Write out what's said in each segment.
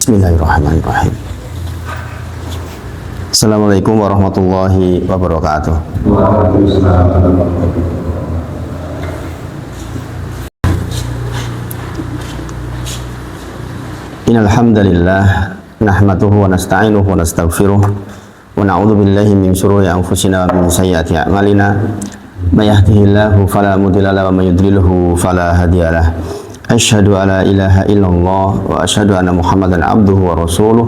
Bismillahirrahmanirrahim. Assalamualaikum warahmatullahi wabarakatuh. Innal hamdalillah nahmaduhu wa nasta'inuhu wa nastaghfiruh wa na'udzu billahi min shururi anfusina wa min sayyiati a'malina. May yahdihillahu fala mudilla lahu wa may yudlilhu fala hadiyalah. Asyhadu alla ilaha illallah wa asyhadu anna Muhammadan abduhu wa rasuluh.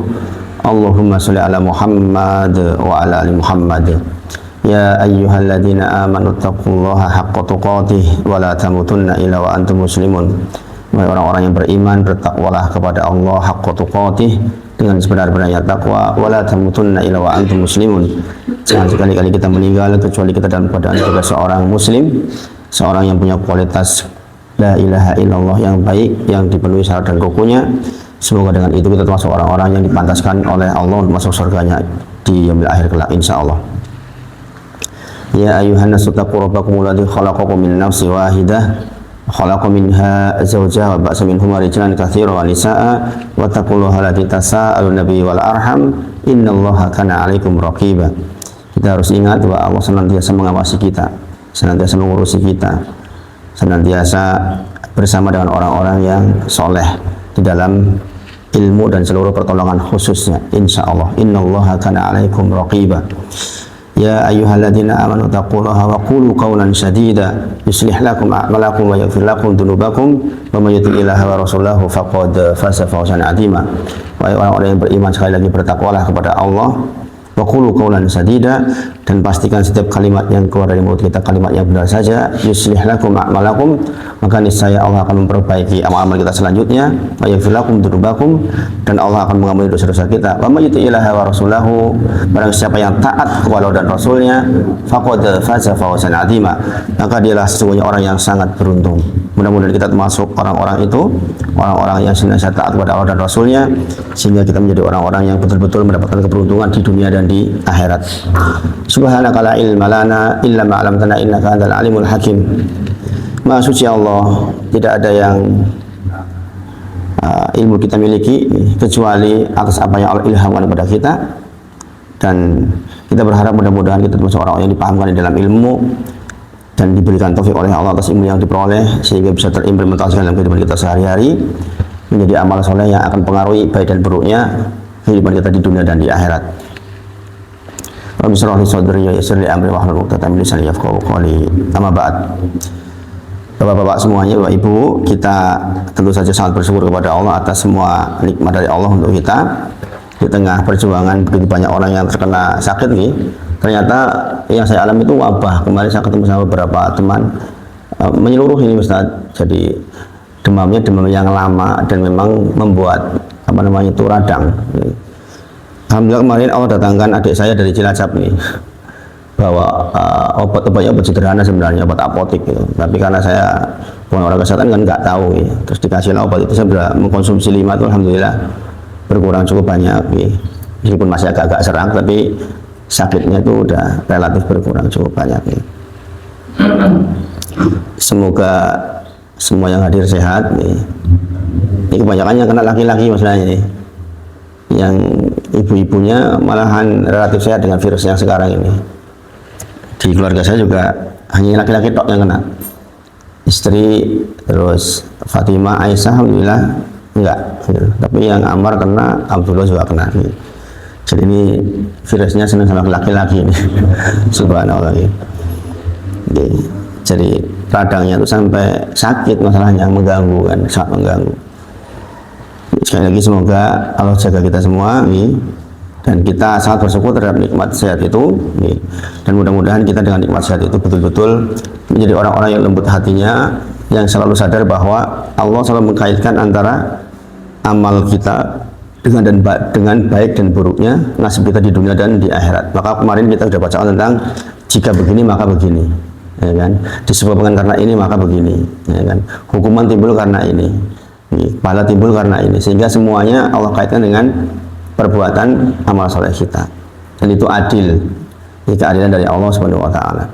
Allahumma shalli ala Muhammad wa ala ali Muhammad. Ya ayyuhalladzina amanu taqullaha haqqa tuqatih wa la tamutunna illa wa antum muslimun. Wahai orang-orang yang beriman, bertakwalah kepada Allah haqqa tuqatih, dengan sebenar-benarnya takwa, wa la tamutunna illa wa antum muslimun. Jangan sekali-kali kita meninggal kecuali kita dalam keadaan sebagai seorang muslim, seorang yang punya kualitas la ilaha illallah yang baik, yang dipenuhi syarat dan rukunnya. Semoga dengan itu kita termasuk orang-orang yang dipantaskan oleh Allah untuk masuk surganya di yaumil akhir kelak insyaallah. Ya ayyuhan nasu taqu rabbakumul ladzi khalaqakum min nafsin wahidah khalaqa minha zawjaha wa ba'sa minhuma rijalan katsiran wa nisaa'a wa taqullaha alladzi tasaaluna bihi wal arham innallaha kana 'alaikum raqiba. Kita harus ingat bahwa Allah senantiasa mengawasi kita, senantiasa mengurusi kita, senantiasa bersama dengan orang-orang yang soleh di dalam ilmu dan seluruh pertolongan khususnya insyaallah. Innallaha kana 'alaikum raqiba. Ya ayyuhalladzina amanu taqullaha wa qulu qawlan sadida yuslih lakum a'malakum wa yaghfir lakum dzunubakum wa may yuti'illaha wa rasulahu faqad faza fawzan 'azima. Wahai orang-orang yang beriman, sekali lagi bertakwalah kepada Allah. Wa qulu qawlan sadida, dan pastikan setiap kalimat yang keluar dari mulut kita kalimat yang benar saja. Yuslih lakum a'malakum, maka niscaya Allah akan memperbaiki amal-amal kita selanjutnya. Wa yaghfir lakum dzunubakum, dan Allah akan mengampuni dosa-dosa kita. Wa may yuti'illaha wa rasulahu, barang siapa yang taat kepada Allah dan Rasulnya, faqad faza fawzan 'azima, maka dialah sesungguhnya orang yang sangat beruntung. Mudah-mudahan kita termasuk orang-orang itu, orang-orang yang senantiasa taat kepada Allah dan Rasulnya, sehingga kita menjadi orang-orang yang betul-betul mendapatkan keberuntungan di dunia dan di akhirat. Subhanaka la ilma lana illa ma 'allamtana innaka antal alimul hakim. Maha suci Allah, tidak ada yang ilmu kita miliki kecuali atas apa yang Allah ilhamkan kepada kita, dan kita berharap mudah-mudahan kita termasuk orang yang dipahamkan di dalam ilmu dan diberikan taufik oleh Allah atas ilmu yang diperoleh, sehingga bisa terimplementasikan dalam kehidupan kita sehari-hari menjadi amal soleh yang akan pengaruhi baik dan buruknya kehidupan kita di dunia dan di akhirat. Rabbi shrah li sadri wa yassir li amri wahlul 'uqdatam min lisani yafqahu qawli. Amma ba'd. Bapak-bapak semuanya, Bapak Ibu, kita tentu saja sangat bersyukur kepada Allah atas semua nikmat dari Allah untuk kita. Di tengah perjuangan begitu banyak orang yang terkena sakit nih, ternyata yang saya alami itu wabah. Kemarin saya ketemu sama beberapa teman, menyeluruh ini Ustaz. Jadi demamnya demam yang lama dan memang membuat itu radang. Alhamdulillah kemarin Allah datangkan adik saya dari Cilacap nih, bawa obat-obatnya obat sederhana sebenarnya, obat apotik gitu. Tapi karena saya bukan orang kesehatan kan nggak tahu gitu. Terus dikasih obat itu, saya sudah mengkonsumsi 5 itu alhamdulillah berkurang cukup banyak gitu. Meskipun masih agak-agak serak, tapi sakitnya itu udah relatif berkurang cukup banyak gitu. Semoga semua yang hadir sehat nih. Ini kebanyakan yang kena laki-laki masalahnya nih, yang ibu-ibunya malahan relatif sehat dengan virus yang sekarang ini. Di keluarga saya juga hanya laki-laki tok yang kena, istri terus Fatimah, Aisyah alhamdulillah enggak gitu. Tapi yang Ammar kena, Abdullah juga kena gitu. Jadi ini virusnya senang sama laki-laki ini. Subhanallah gitu. Jadi radangnya itu sampai sakit, masalahnya mengganggu kan, sangat mengganggu. Sekali lagi semoga Allah jaga kita semua nih, dan kita sangat bersyukur terhadap nikmat sehat itu nih. Dan mudah-mudahan kita dengan nikmat sehat itu betul-betul menjadi orang-orang yang lembut hatinya, yang selalu sadar bahwa Allah selalu mengkaitkan antara amal kita dengan baik dan buruknya nasib kita di dunia dan di akhirat. Maka kemarin kita sudah baca tentang jika begini maka begini, ya kan? Disebabkan karena ini maka begini, ya kan? Hukuman timbul karena ini, pahala timbul karena ini, sehingga semuanya Allah kaitkan dengan perbuatan amal soleh kita, dan itu adil, ini keadilan dari Allah Subhanahu wa Ta'ala.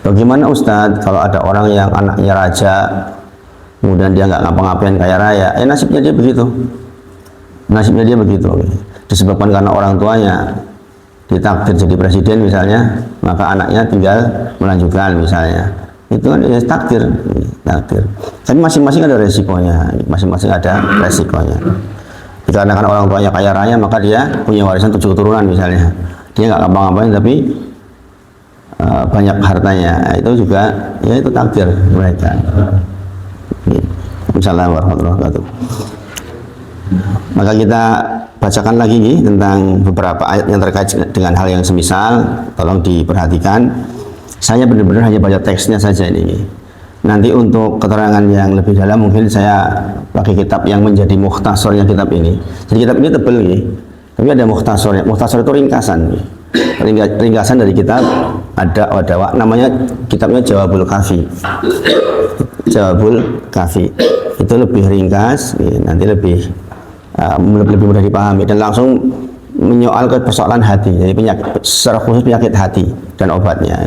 Bagaimana Ustadz kalau ada orang yang anaknya raja, kemudian dia nggak ngapa-ngapain kaya raya, nasibnya dia begitu. Nasibnya dia begitu. Disebabkan karena orang tuanya ditakdir jadi presiden misalnya, maka anaknya tinggal melanjutkan misalnya. Itu kan ya takdir. Tapi masing-masing ada resikonya, masing-masing ada resikonya. Dikarenakan orang tuanya kaya raya, maka dia punya warisan 7 keturunan misalnya. Dia nggak ngapa-ngapain tapi banyak hartanya. Itu juga ya itu takdir mereka. Assalamualaikum warahmatullahi wabarakatuh. Maka kita bacakan lagi nih tentang beberapa ayat yang terkait dengan hal yang semisal. Tolong diperhatikan. Saya benar-benar hanya baca teksnya saja ini. Nanti untuk keterangan yang lebih dalam mungkin saya pakai kitab yang menjadi mukhtasornya kitab ini. Jadi kitab ini tebal nih, tapi ada mukhtasornya. Mukhtasor itu ringkasan. Ringkasan dari kitab ada namanya kitabnya Jawabul Kafi. Jawabul Kafi itu lebih ringkas, nanti lebih mudah dipahami dan langsung menyoal ke persoalan hati. Jadi secara khusus penyakit hati dan obatnya.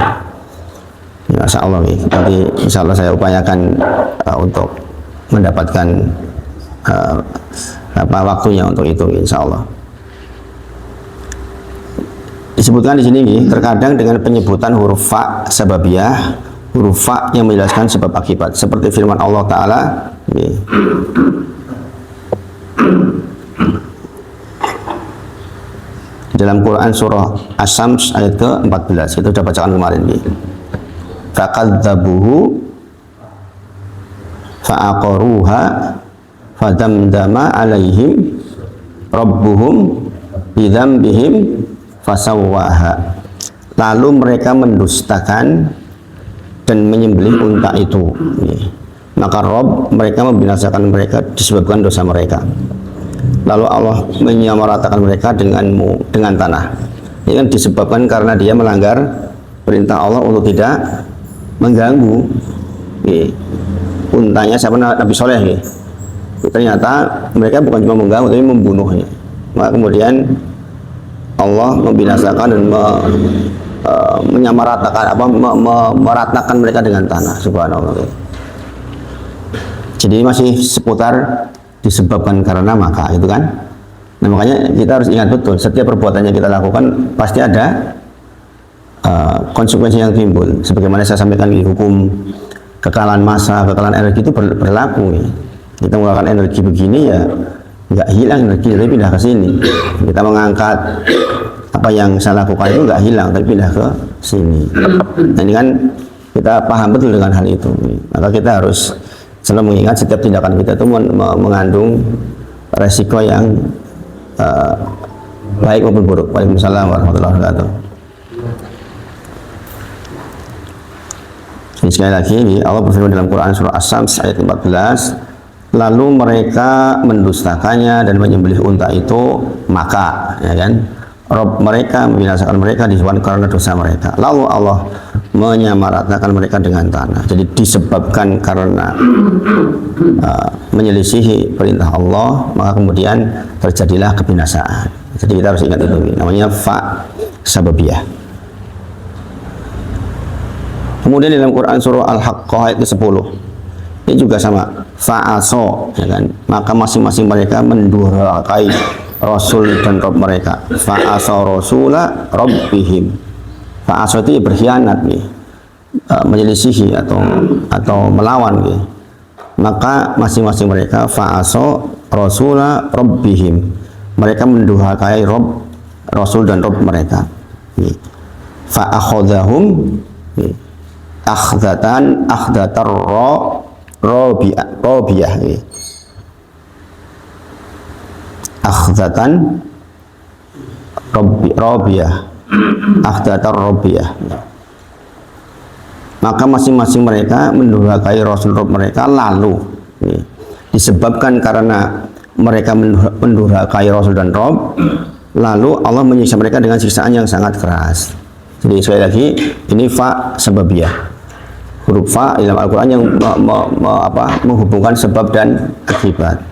Masya Allah nih, nanti insya Allah saya upayakan untuk mendapatkan waktunya untuk itu insya Allah. Disebutkan di sini nih, terkadang dengan penyebutan huruf fa sababiyah, huruf fa yang menjelaskan sebab akibat, seperti firman Allah Ta'ala nih. Dalam Quran surah Asy-Syams ayat ke-14, itu sudah bacaan kemarin nih. Fakadzabuhu fa'aqaruha fadamdama alaihim rabbuhum bidzambihim fasawwaha. Lalu mereka mendustakan dan menyembelih unta itu. Maka Rabb mereka membinasakan mereka disebabkan dosa mereka. Lalu Allah menyamaratakan mereka dengan tanah. Ini kan disebabkan karena dia melanggar perintah Allah untuk tidak mengganggu untanya siapa Nabi Soleh. Ternyata mereka bukan cuma mengganggu tapi membunuhnya. Maka kemudian Allah membinasakan dan menyamaratakan meratakan mereka dengan tanah. Subhanallah. Jadi masih seputar disebabkan karena maka itu kan. Nah makanya kita harus ingat betul setiap perbuatan yang kita lakukan pasti ada konsekuensi yang timbul. Sebagaimana saya sampaikan di hukum kekalahan massa, kekalahan energi itu berlaku. Kita mengeluarkan energi begini ya nggak hilang energi, tapi pindah ke sini. Kita mengangkat apa yang saya lakukan itu nggak hilang, tapi pindah ke sini. Nah ini kan kita paham betul dengan hal itu. Maka kita harus selalu mengingat setiap tindakan kita itu mengandung resiko yang baik maupun buruk. Waalaikumsalam warahmatullahi wabarakatuh. Ini sekali lagi Allah berfirman dalam Quran surah Asy-Syams ayat 14, lalu mereka mendustakannya dan menyembelih unta itu, maka ya kan Rabb mereka membinasakan mereka disebabkan karena dosa mereka. Lalu Allah menyamaratakan mereka dengan tanah. Jadi disebabkan karena menyelisihi perintah Allah, maka kemudian terjadilah kebinasaan. Jadi kita harus ingat itu, namanya fa sababiyah. Kemudian dalam Quran surah Al-Haqqah ayat ke-10 ini juga sama, fa'aso ya kan? Maka masing-masing mereka mendurhakai Rasul dan Rabb mereka. Fa'aso rasula rabbihim. Fa'aso itu berkhianat nih, menyelisihi atau melawan nih. Maka masing-masing mereka fa'aso rasula rabbihim. Mereka mendurhakai Rasul dan Rabb mereka. Fa'akhadhahum akhdatan robiyah akhdatan robiyah. Maka masing-masing mereka mendurhakai Rasul Rabb mereka, lalu disebabkan karena mereka mendurhakai Rasul dan Rabb, lalu Allah menyiksa mereka dengan siksaan yang sangat keras. Jadi sekali lagi ini fa sababiyah, huruf fa dalam Al-Quran yang menghubungkan sebab dan akibat.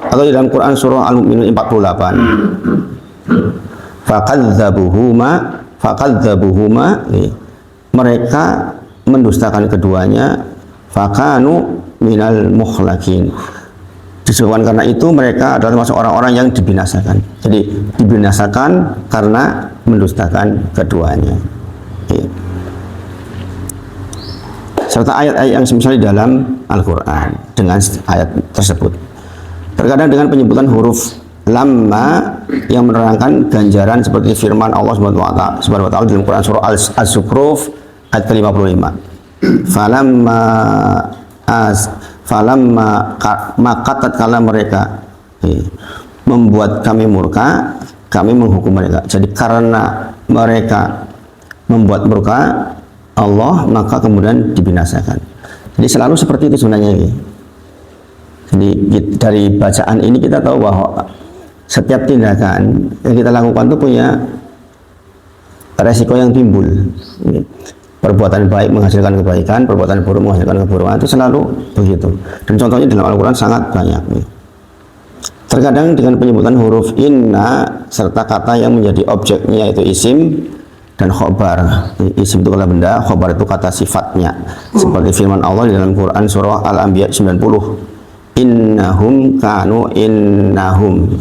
Atau dalam Quran surah Al-Mu'minun 48, fakadzabuhuma mereka mendustakan keduanya, fakanu minal mukhlakin. Disebabkan karena itu mereka adalah termasuk orang-orang yang dibinasakan. Jadi dibinasakan karena mendustakan keduanya. Serta ayat-ayat yang semisal di dalam Al-Quran dengan ayat tersebut. Terkadang dengan penyebutan huruf lamma yang menerangkan ganjaran seperti firman Allah Subhanahu wa taala dalam Quran surah Az-Zukhruf ayat ke-55. Falamma maka tatkala mereka membuat kami murka, kami menghukum mereka. Jadi karena mereka membuat murka Allah, maka kemudian dibinasakan. Jadi selalu seperti itu sebenarnya. Jadi dari bacaan ini kita tahu bahwa setiap tindakan yang kita lakukan itu punya resiko yang timbul. Perbuatan baik menghasilkan kebaikan, perbuatan buruk menghasilkan keburukan, itu selalu begitu. Dan contohnya dalam Al-Quran sangat banyak. Terkadang dengan penyebutan huruf inna serta kata yang menjadi objeknya yaitu isim dan khobar. Isim itu kata benda, khobar itu kata sifatnya. Seperti firman Allah di dalam Quran surah Al-Anbiya 90. Innahum kanu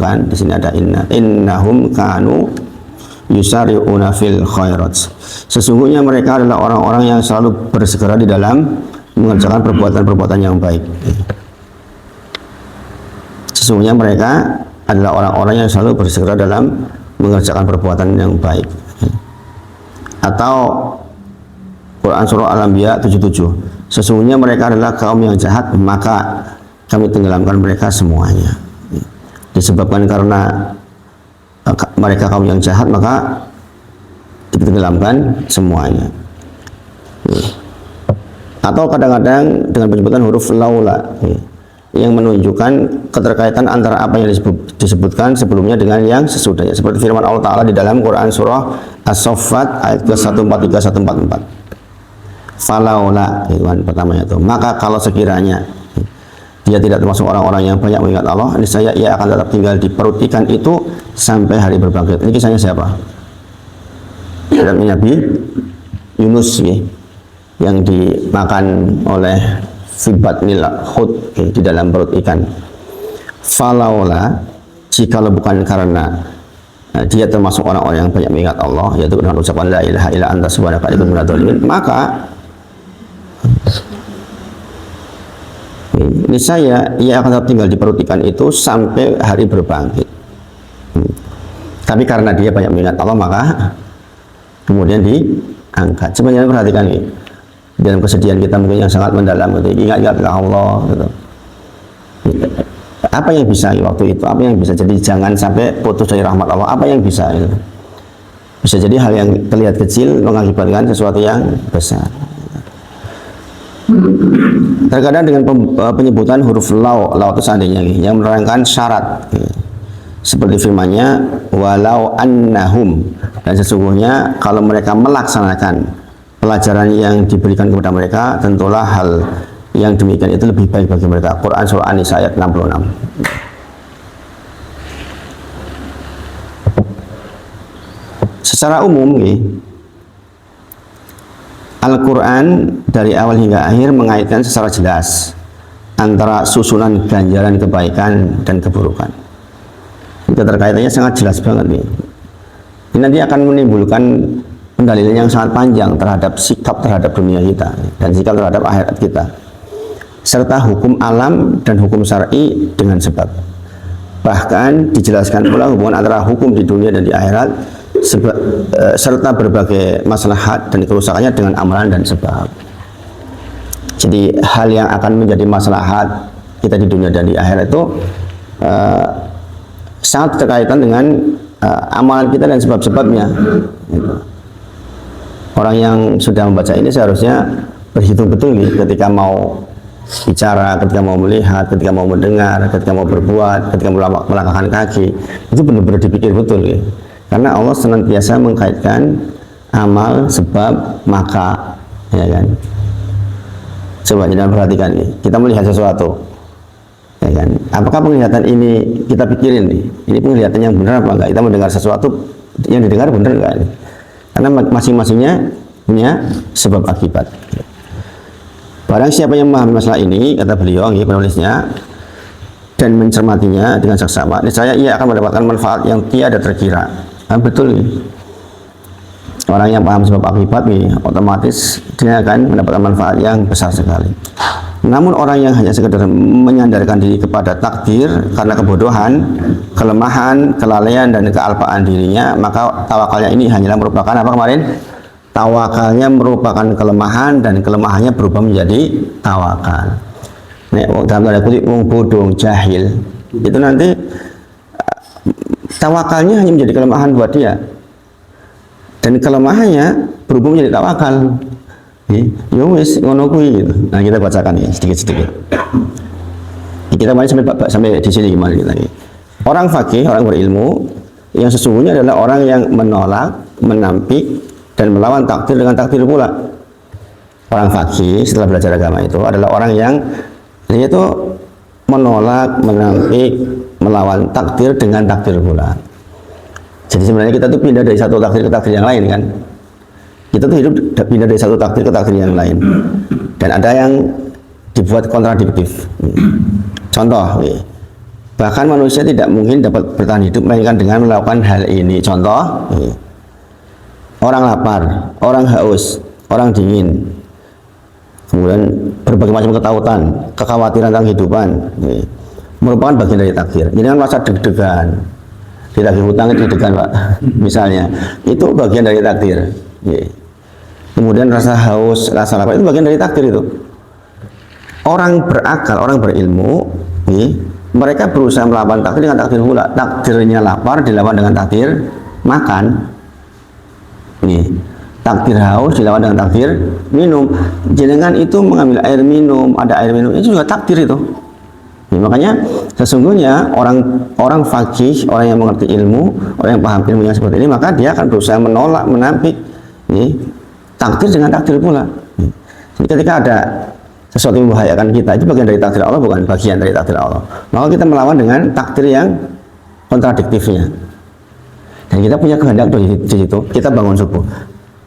kan di sini ada inna. Innahum kanu yusari'una fil khairat. Sesungguhnya mereka adalah orang-orang yang selalu bersegera di dalam mengerjakan perbuatan-perbuatan yang baik. Sesungguhnya mereka adalah orang-orang yang selalu bersegera dalam mengerjakan perbuatan yang baik. Atau Quran surah Al-Anbiya 77. Sesungguhnya mereka adalah kaum yang jahat, maka kami tenggelamkan mereka semuanya. Disebabkan karena mereka kaum yang jahat, maka ditenggelamkan semuanya. Atau kadang-kadang dengan penyebutan huruf laula yang menunjukkan keterkaitan antara apa yang disebutkan sebelumnya dengan yang sesudahnya, seperti firman Allah Ta'ala di dalam Quran surah As-Saffat ayat ke-143 144. Falaula itu kan pertamanya itu, maka kalau sekiranya dia tidak termasuk orang-orang yang banyak mengingat Allah, niscaya ia akan tetap tinggal di perut ikan itu sampai hari berbangkit. Ini kisahnya siapa? Nabi Yunus yang dimakan oleh fibatnil hut di dalam perut ikan. Falaula, jikalau bukan karena dia termasuk orang-orang yang banyak mengingat Allah, yaitu dengan ucapan la ilaha illa anta subhanaka inni kuntu minadz dzalimin, maka niscaya ia akan tetap tinggal di perut ikan itu sampai hari berbangkit. Tapi karena dia banyak mengingat Allah, maka kemudian diangkat. Sebenarnya perhatikan ini, dalam kesedihan kita mungkin yang sangat mendalam, ingat-ingatlah Allah gitu. Apa yang bisa waktu itu, apa yang bisa, jadi jangan sampai putus dari rahmat Allah. Apa yang bisa gitu. Bisa jadi hal yang terlihat kecil mengakibatkan sesuatu yang besar. Terkadang dengan penyebutan huruf lau itu seandainya yang menerangkan syarat, seperti firman-Nya walau annahum, dan sesungguhnya kalau mereka melaksanakan pelajaran yang diberikan kepada mereka, tentulah hal yang demikian itu lebih baik bagi mereka. Quran surah An-Nisa ayat 66. Secara umum Al-Quran dari awal hingga akhir mengaitkan secara jelas antara susunan ganjaran kebaikan dan keburukan. Keterkaitannya sangat jelas banget nih. Ini nanti akan menimbulkan pendalilan yang sangat panjang terhadap sikap terhadap dunia kita dan sikap terhadap akhirat kita, serta hukum alam dan hukum syar'i dengan sebab. Bahkan dijelaskan pula hubungan antara hukum di dunia dan di akhirat serta berbagai maslahat dan kerusakannya dengan amalan dan sebab. Jadi hal yang akan menjadi maslahat kita di dunia dan di akhirat itu sangat berkaitan dengan amalan kita dan sebab-sebabnya. Orang yang sudah membaca ini seharusnya berhitung betul ketika mau bicara, ketika mau melihat, ketika mau mendengar, ketika mau berbuat, ketika mau melangkahkan kaki, itu benar-benar dipikir betul karena Allah senantiasa mengkaitkan amal, sebab, maka, ya kan. Coba jangan perhatikan kita melihat sesuatu, ya kan. Apakah penglihatan ini kita pikirin ini penglihatan yang benar apa enggak? Kita mendengar sesuatu yang didengar benar enggak? Karena masing-masingnya punya sebab akibat. Barang siapa yang memahami masalah ini, kata beliau, penulisnya, dan mencermatinya dengan seksama, niscaya ia akan mendapatkan manfaat yang tiada terkira. Betul nih. Orang yang paham sebab akibat nih, otomatis dia akan mendapatkan manfaat yang besar sekali. Namun orang yang hanya sekedar menyandarkan diri kepada takdir karena kebodohan, kelemahan, kelalaian dan kealpaan dirinya, maka tawakalnya ini hanyalah merupakan apa kemarin? Tawakalnya merupakan kelemahan dan kelemahannya berubah menjadi tawakal. Nek dalam tanda kutip wong bodoh, jahil, itu nanti tawakalnya hanya menjadi kelemahan buat dia. Dan kelemahannya berubah menjadi tawakal. Ya wis ngono kuwi gitu. Nah, kita bacakan ya sedikit-sedikit. Kita mulai sampai di sini gimana lagi. Orang fakih, orang berilmu yang sesungguhnya adalah orang yang menolak, menampik dan melawan takdir dengan takdir pula. Orang fakih setelah belajar agama itu adalah orang yang dia itu menolak, menampik, melawan takdir dengan takdir pula. Jadi sebenarnya kita tuh pindah dari satu takdir ke takdir yang lain kan. Kita tuh hidup pindah dari satu takdir ke takdir yang lain. Dan ada yang dibuat kontradiktif. Contoh, bahkan manusia tidak mungkin dapat bertahan hidup melainkan dengan melakukan hal ini. Contoh, orang lapar, orang haus, orang dingin, kemudian berbagai macam ketakutan, kekhawatiran tentang kehidupan, merupakan bagian dari takdir. Jadi kan merasa deg-degan, ditagih hutang deg-degan Pak, misalnya, itu bagian dari takdir. Kemudian rasa haus, rasa lapar itu bagian dari takdir itu. Orang berakal, orang berilmu, mereka berusaha melawan takdir dengan takdir pula. Takdirnya lapar dilawan dengan takdir makan. Takdir haus dilawan dengan takdir minum. Jenengan itu mengambil air minum, ada air minum, itu juga takdir itu. Makanya sesungguhnya orang fakih, orang yang mengerti ilmu, orang yang paham ilmu yang seperti ini, maka dia akan berusaha menolak, menampik takdir dengan takdir pula. Jadi ketika ada sesuatu yang membahayakan kita, itu bagian dari takdir Allah, bukan bagian dari takdir Allah. Maka kita melawan dengan takdir yang kontradiktifnya. Dan kita punya kehendak di situ. Kita bangun subuh,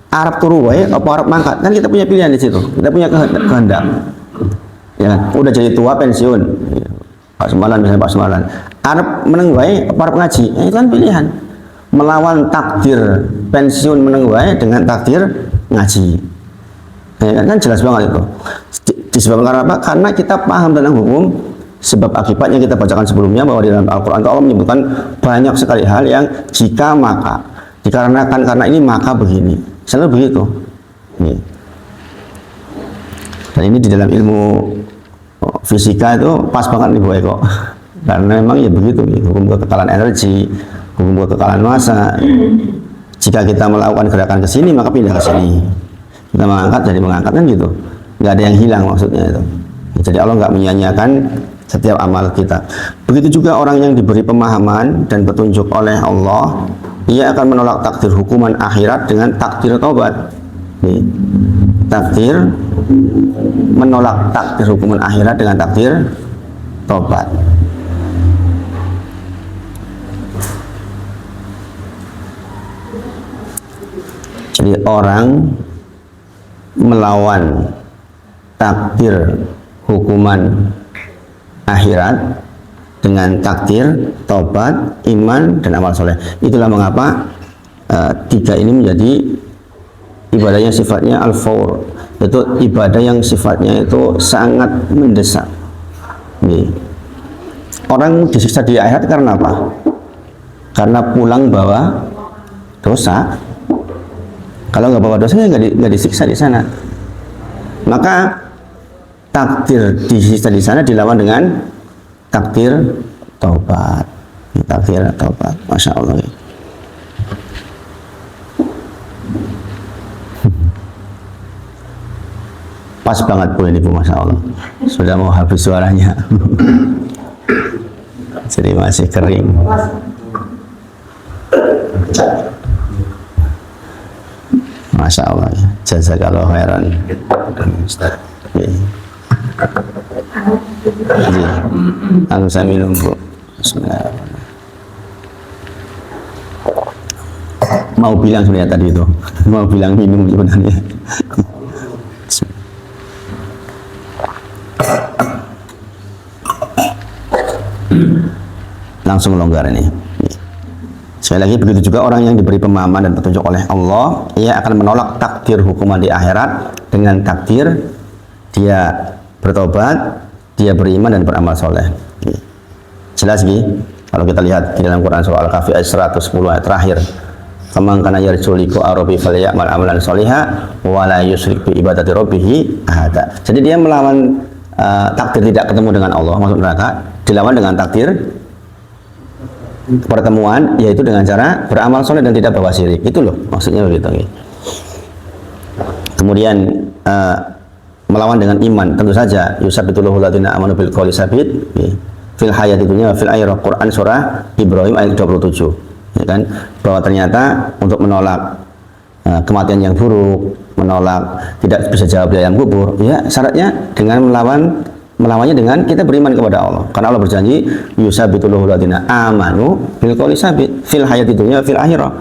Arab turu wae apa Arab mangkat, kan kita punya pilihan di situ. Kita punya kehendak. Ya, udah jadi tua pensiun. Pak Semalan misalnya Pak Semalan. Arab meneng wae apa Arab ngaji? Itu kan pilihan. Melawan takdir pensiun meneng wae dengan takdir ngaji. Ya, kan jelas banget itu. Disebabkan karena apa? Karena kita paham tentang hukum sebab akibatnya kita bacakan sebelumnya bahwa di dalam Al-Quran Allah menyebutkan banyak sekali hal yang jika maka, dikarenakan karena ini maka begini. Selalu begitu. Dan ini di dalam ilmu fisika itu pas banget nih Bu Eko. Karena memang ya begitu, hukum kekekalan energi, hukum kekekalan massa. Jika kita melakukan gerakan ke sini maka pindah ke sini. Kita mengangkat jadi mengangkat kan gitu. Nggak ada yang hilang maksudnya itu. Jadi Allah nggak menyia-nyiakan setiap amal kita. Begitu juga orang yang diberi pemahaman dan petunjuk oleh Allah, ia akan menolak takdir hukuman akhirat dengan takdir taubat. Takdir menolak takdir hukuman akhirat dengan takdir taubat. Jadi orang melawan takdir hukuman akhirat dengan takdir taubat, iman dan amal soleh. Itulah mengapa tiga ini menjadi ibadahnya sifatnya al-fawr, yaitu ibadah yang sifatnya itu sangat mendesak. Orang disiksa di akhirat karena apa? Karena pulang bawa dosa. Kalau nggak bawa dosa, nggak disiksa di sana. Maka takdir disiksa di sana dilawan dengan takdir taubat. Takdir taubat, masya Allah. Pas banget Bu ini Bu, masya Allah. Sudah mau habis suaranya. Jadi masih kering. Masya Allah, jazakallahu khairan. Ustaz. Aku saya minum Bu. Bismillahirrahmanirrahim. Mau bilang sebenarnya tadi itu, mau bilang minum sebenarnya. langsung longgar ini. Sekali lagi begitu juga orang yang diberi pemahaman dan petunjuk oleh Allah, ia akan menolak takdir hukuman di akhirat dengan takdir dia bertobat, dia beriman dan beramal soleh. Jelas gini? Kalau kita lihat di dalam Quran surah Al-Kahfi ayat 110 ayat terakhir, "Faman kana yarju liqa rabbi falyamal amalan sholihan wa la yusyrik bi ibadati rabbih ahada." Jadi dia melawan takdir tidak ketemu dengan Allah, masuk neraka, dilawan dengan takdir pertemuan, yaitu dengan cara beramal soleh dan tidak bawa syirik. Itu loh maksudnya begitu. Kemudian melawan dengan iman, tentu saja yusabbitullahu alladziina amanu bil qouli tsabit fil hayati dunya wa fil akhirah. Quran surah Ibrahim ayat 27, ya kan, bahwa ternyata untuk menolak kematian yang buruk, menolak tidak bisa jawab di alam kubur, ya syaratnya dengan melawannya dengan kita beriman kepada Allah. Karena Allah berjanji yusabbitullahu alladziina amanu bil qouli tsabit fil hayati dunya fil akhirah.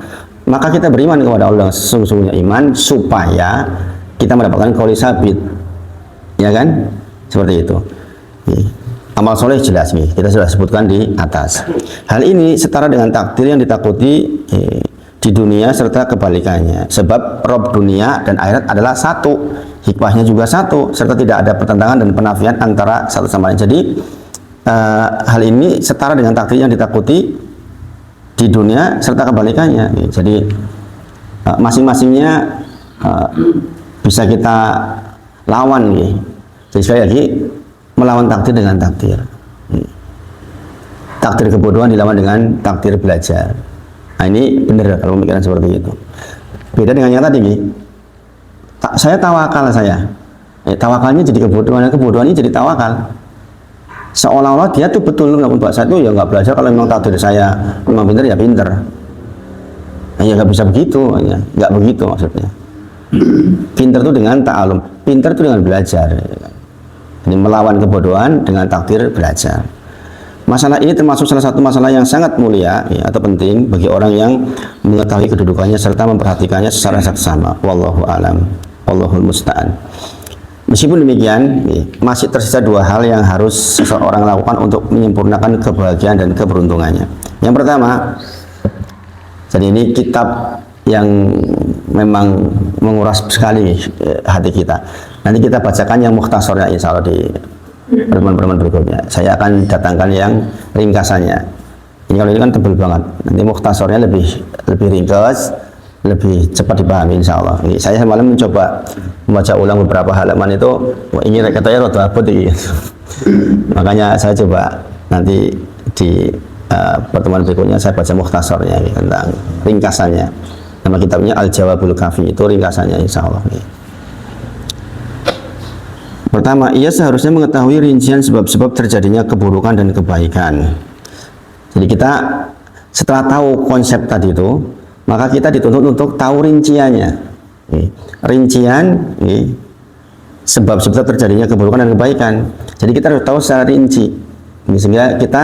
Maka kita beriman kepada Allah dengan sesungguhnya iman supaya kita mendapatkan qouli tsabit. Ya kan? Seperti itu. Amal soleh jelas nih, kita sudah sebutkan di atas. Hal ini setara dengan takdir yang ditakuti di dunia serta kebalikannya. Sebab Rob dunia dan akhirat adalah satu. Hikmahnya juga satu, serta tidak ada pertentangan dan penafian antara satu sama lain. Jadi hal ini setara dengan takdir yang ditakuti di dunia serta kebalikannya. Jadi masing-masingnya bisa kita lawan. Jadi sekali lagi, melawan takdir dengan takdir. Takdir kebodohan dilawan dengan takdir belajar. Nah ini benar kalau pemikiran seperti itu. Beda dengan yang tadi. Saya tawakal tawakalnya jadi kebodohan, kebodohan ini jadi tawakal. Seolah-olah dia tuh betul melakukan bahasa itu, ya nggak belajar. Kalau memang takdir saya memang pintar ya pintar. Nah, ya nggak bisa begitu, ya nggak begitu maksudnya. Pintar itu dengan ta'alum, pintar itu dengan belajar. Ini melawan kebodohan dengan takdir belajar. Masalah ini termasuk salah satu masalah yang sangat mulia ya, atau penting bagi orang yang mengetahui kedudukannya serta memperhatikannya secara saksama. Wallahu alam. Wallahul musta'an. Meskipun demikian, masih tersisa dua hal yang harus seseorang lakukan untuk menyempurnakan kebahagiaan dan keberuntungannya. Yang pertama, jadi ini kitab yang memang menguras sekali hati kita. Nanti kita bacakan yang mukhtasornya insya Allah di pertemuan-pertemuan berikutnya. Saya akan datangkan yang ringkasannya. Ini kalau ini kan tebal banget. Nanti mukhtasornya lebih ringkas, lebih cepat dipahami insya Allah. Saya semalam mencoba membaca ulang beberapa halaman itu, wah ini katanya rada abot gitu. Makanya saya coba nanti di pertemuan berikutnya saya baca mukhtasornya tentang ringkasannya. Nama kitabnya Al-Jawabul Kafi, itu ringkasannya insya Allah. Pertama, ia seharusnya mengetahui rincian sebab-sebab terjadinya keburukan dan kebaikan. Jadi kita setelah tahu konsep tadi itu, maka kita dituntut untuk tahu rinciannya. Rincian sebab-sebab terjadinya keburukan dan kebaikan. Jadi kita harus tahu secara rinci, sehingga kita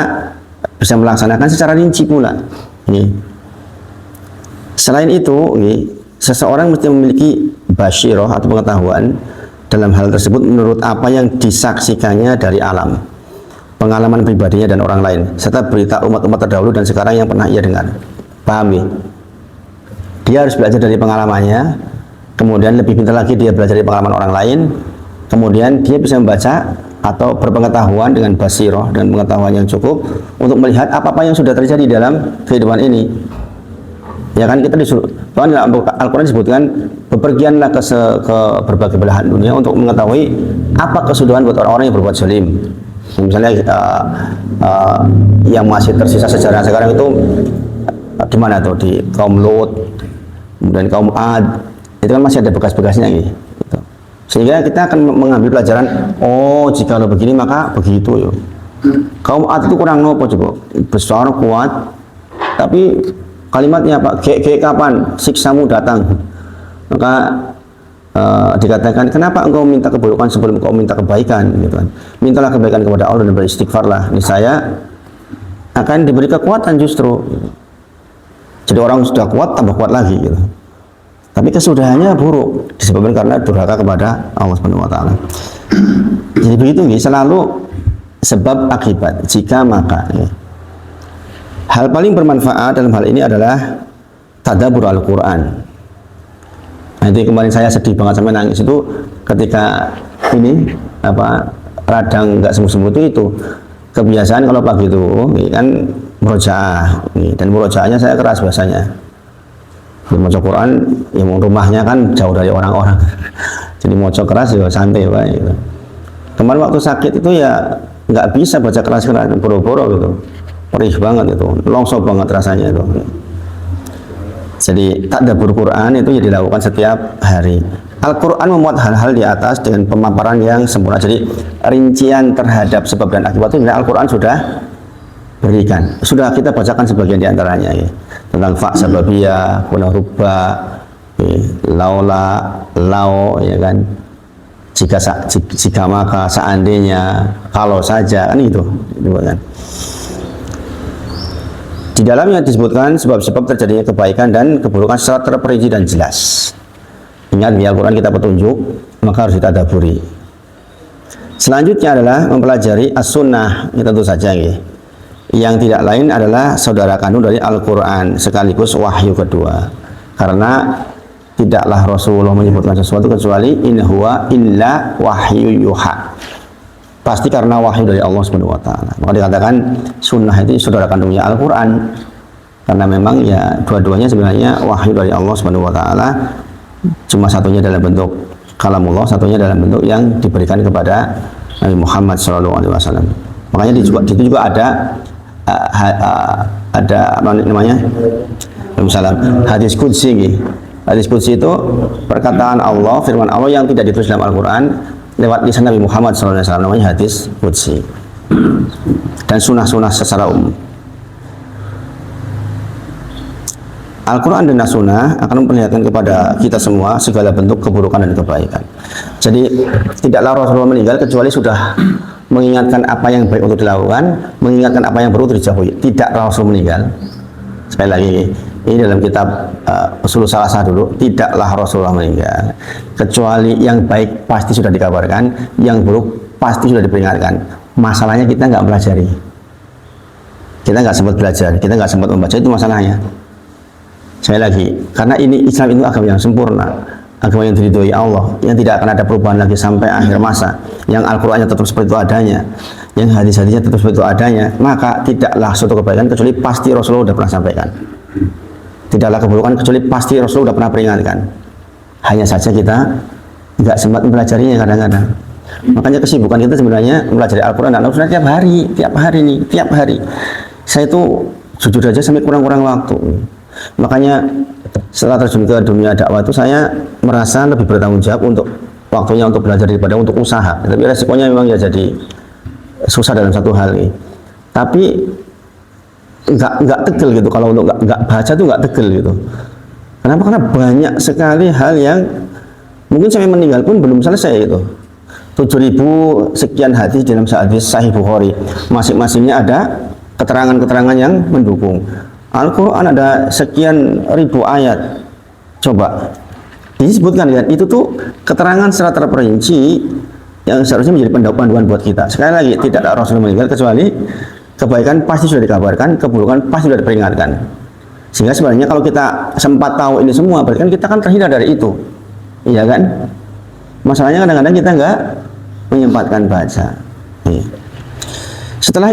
bisa melaksanakan secara rinci pula. Selain itu, seseorang mesti memiliki basyirah atau pengetahuan dalam hal tersebut menurut apa yang disaksikannya dari alam, pengalaman pribadinya dan orang lain, serta berita umat-umat terdahulu dan sekarang yang pernah ia dengar. Pahami? Dia harus belajar dari pengalamannya, kemudian lebih pintar lagi dia belajar dari pengalaman orang lain, kemudian dia bisa membaca atau berpengetahuan dengan basyirah dan pengetahuan yang cukup untuk melihat apa-apa yang sudah terjadi dalam kehidupan ini. Ya kan, kita disuruh, bahkan dalam Al-Quran disebutkan bepergianlah ke berbagai belahan dunia untuk mengetahui apa kesudahan buat orang-orang yang berbuat zalim. Misalnya yang masih tersisa sejarah sekarang itu di mana tuh, di kaum Lut, kemudian kaum Ad, itu kan masih ada bekas-bekasnya gitu. Sehingga kita akan mengambil pelajaran, oh jika lo begini maka begitu. Kaum Ad itu kurang nopo coba, besar kuat, tapi kalimatnya apa? Kapan siksamu datang? Maka dikatakan, kenapa engkau minta keburukan sebelum engkau minta kebaikan? Gitu kan. Mintalah kebaikan kepada Allah dan beristighfarlah. Niscaya akan diberi kekuatan justru. Jadi orang sudah kuat tambah kuat lagi. Gitu. Tapi kesudahannya buruk disebabkan karena durhaka kepada Allah Subhanahu Wa Taala. Jadi begitu, selalu sebab akibat. Jika maka. Hal paling bermanfaat dalam hal ini adalah tadabbur Al-Quran. Nanti kemarin saya sedih banget sampai nangis itu ketika ini radang nggak sembuh-sembuh itu kebiasaan kalau pagi itu kan murojaah dan murojaahnya saya keras biasanya. Baca Quran, yang rumahnya kan jauh dari orang-orang, jadi moco keras ya santai Pak. Gitu. Kemarin waktu sakit itu ya nggak bisa baca keras-keras, boro-boro gitu, perih banget itu, longsor banget rasanya itu. Jadi tadabbur Quran itu ya dilakukan setiap hari. Al-Quran memuat hal-hal di atas dengan pemaparan yang sempurna. Jadi rincian terhadap sebab dan akibat itu Al-Quran sudah berikan. Sudah kita bacakan sebagian di antaranya ya. Tentang fa sababiyah, kunarubba, laula, lau ya kan. Jika maka, seandainya, kalau saja kan itu kan. Di dalamnya disebutkan sebab-sebab terjadinya kebaikan dan keburukan secara terperinci dan jelas. Ingat di Al-Quran kita petunjuk, maka harus ditadaburi. Selanjutnya adalah mempelajari as-sunnah, ya tentu saja ya. Yang tidak lain adalah saudara kandung dari Al-Quran sekaligus wahyu kedua. Karena tidaklah Rasulullah menyebutkan sesuatu kecuali in huwa illa wahyu yuha. Pasti karena wahyu dari Allah Subhanahu wa taala. Maka dikatakan sunnah itu saudara kandungnya Al-Quran. Karena memang ya dua-duanya sebenarnya wahyu dari Allah Subhanahu wa taala. Cuma satunya dalam bentuk kalamullah, satunya dalam bentuk yang diberikan kepada Nabi Muhammad SAW. Makanya di situ juga ada apa namanya? Hadis qudsi. Hadis qudsi itu perkataan Allah, firman Allah yang tidak ditulis dalam Al-Quran lewat lisan Nabi Muhammad SAW, namanya hadis qudsi. Dan sunnah-sunnah secara umum. Al-Quran dan As-Sunnah akan memperlihatkan kepada kita semua segala bentuk keburukan dan kebaikan. Jadi tidaklah Rasulullah meninggal kecuali sudah mengingatkan apa yang baik untuk dilakukan, mengingatkan apa yang buruk dijauhi. Tidak Rasul meninggal. Sekali lagi, ini dalam kitab Ushul Salasah dulu, tidaklah Rasulullah meninggal kecuali yang baik pasti sudah dikabarkan, yang buruk pasti sudah diperingatkan. Masalahnya kita nggak pelajari, kita nggak sempat belajar, kita nggak sempat membaca, itu masalahnya. Sekali lagi, karena ini Islam itu agama yang sempurna, agama yang diridhoi Allah, yang tidak akan ada perubahan lagi sampai akhir masa, yang Al-Qurannya tetap seperti itu adanya, yang hadis-hadisnya tetap seperti itu adanya, maka tidaklah suatu kebaikan kecuali pasti Rasulullah sudah pernah sampaikan, tidaklah keburukan kecuali pasti Rasulullah sudah pernah peringatkan. Hanya saja kita nggak sempat mempelajarinya kadang-kadang. Makanya kesibukan kita sebenarnya mempelajari Al-Quran dan Al-Sunnah tiap hari. Saya itu jujur aja sampai kurang-kurang waktu. Makanya setelah terjun ke dunia dakwah itu saya merasa lebih bertanggung jawab untuk waktunya untuk belajar daripada untuk usaha. Tapi resikonya memang ya jadi susah dalam satu hal ini. Tapi nggak tegel gitu, kalau untuk nggak baca tuh nggak tegel gitu. Kenapa? Karena banyak sekali hal yang mungkin sampai meninggal pun belum selesai gitu. 7.000 sekian hadis dalam hadis Sahih Bukhari, masing-masingnya ada keterangan-keterangan yang mendukung. Al-Quran ada sekian ribu ayat. Coba disebutkan lihat, itu tuh keterangan secara terperinci yang seharusnya menjadi panduan buat kita. Sekali lagi, tidak ada Rasul meninggal kecuali kebaikan pasti sudah dikabarkan, keburukan pasti sudah diperingatkan. Sehingga sebenarnya kalau kita sempat tahu ini semua, berarti kan kita kan terhindar dari itu, iya kan? Masalahnya kadang-kadang kita nggak menyempatkan baca. Setelah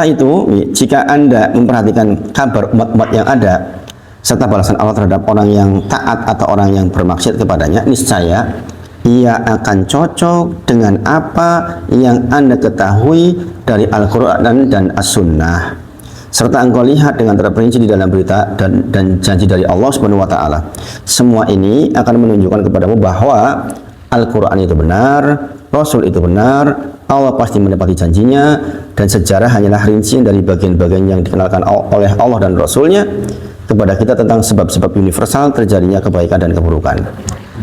itu, jika Anda memperhatikan kabar umat-umat yang ada serta balasan Allah terhadap orang yang taat atau orang yang bermaksiat kepadanya, niscaya ia akan cocok dengan apa yang Anda ketahui dari Al-Quran dan As-Sunnah, serta engkau lihat dengan terperinci di dalam berita dan janji dari Allah Subhanahu wa taala. Semua ini akan menunjukkan kepadamu bahwa Al-Quran itu benar, Rasul itu benar, Allah pasti menepati janjinya, dan sejarah hanyalah rincian dari bagian-bagian yang dikenalkan oleh Allah dan Rasulnya kepada kita tentang sebab-sebab universal terjadinya kebaikan dan keburukan.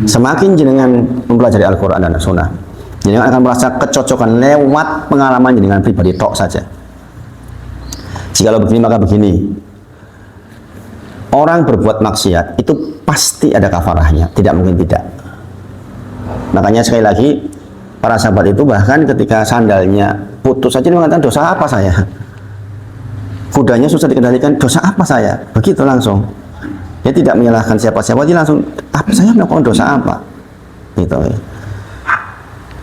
Semakin jenengan mempelajari Al-Quran dan Sunnah, jenengan akan merasa kecocokan lewat pengalaman jenengan pribadi tok saja. Jikalau begini maka begini. Orang berbuat maksiat itu pasti ada kafarahnya, tidak mungkin tidak. Makanya sekali lagi, Para sahabat itu bahkan ketika sandalnya putus saja dia mengatakan, dosa apa saya? Kudanya susah dikendalikan, dosa apa saya? Begitu langsung. Dia tidak menyalahkan siapa-siapa, dia langsung, apa saya melakukan dosa apa? Gitu.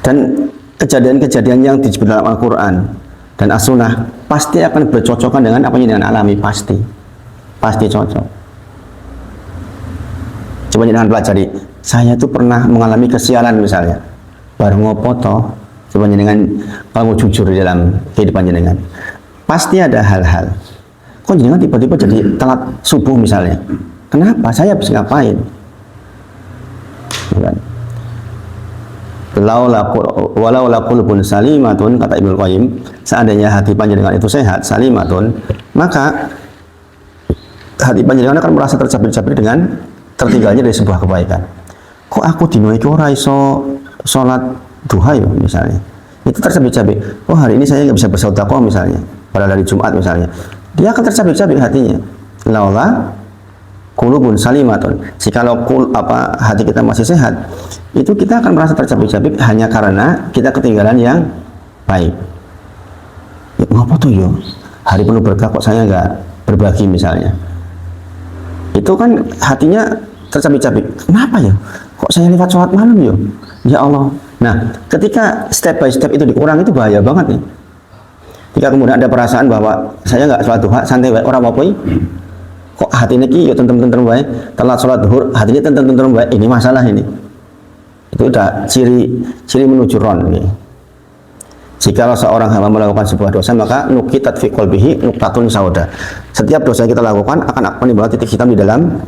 Dan kejadian-kejadian yang disebut dalam Al-Quran dan As-Sunnah pasti akan bercocokan dengan apa yang dengan alami, pasti cocok. Coba jangan pelajari, saya itu pernah mengalami kesialan misalnya, baru ngopoto, coba dengan kamu jujur di dalam kehidupan jenengan, pasti ada hal-hal. Kok jenengan tiba-tiba jadi telat subuh misalnya? Kenapa? Saya habis ngapain? Walau laqulbun salimatun, kata Ibnu Qayyim, seandainya hati panjenengan itu sehat, salimatun, maka hati panjenengan akan merasa tercapir-capir dengan tertinggalnya dari sebuah kebaikan. Kok aku dino iki ora iso salat duha ya misalnya, itu tercapir-capir. Oh, hari ini saya nggak bisa bersedekah misalnya, pada hari Jumat misalnya, dia akan tercapir-capir hatinya. Laula qulubun salimatun, jikalau hati kita masih sehat, itu kita akan merasa tercapik-capik hanya karena kita ketinggalan yang baik. Ya, ngapa tuh yo? Hari penuh berkah kok saya nggak berbagi misalnya. Itu kan hatinya tercapik-capik. Kenapa ya? Kok saya lewat sholat malam yo? Ya Allah. Nah, ketika step by step itu dikurang, itu bahaya banget nih. Jika kemudian ada perasaan bahwa saya nggak sholat duha, santai wae, orang apa kok hati ini ya tentrem-tentrem wae, telat sholat duhur, hati ini tentrem-tentrem wae, ini masalah ini. Itu udah ciri menuju ron nih. Jika seorang hamba melakukan sebuah dosa, maka nukitat fi qalbihi nuktatun sauda. Setiap dosa yang kita lakukan akan menimbulkan titik hitam di dalam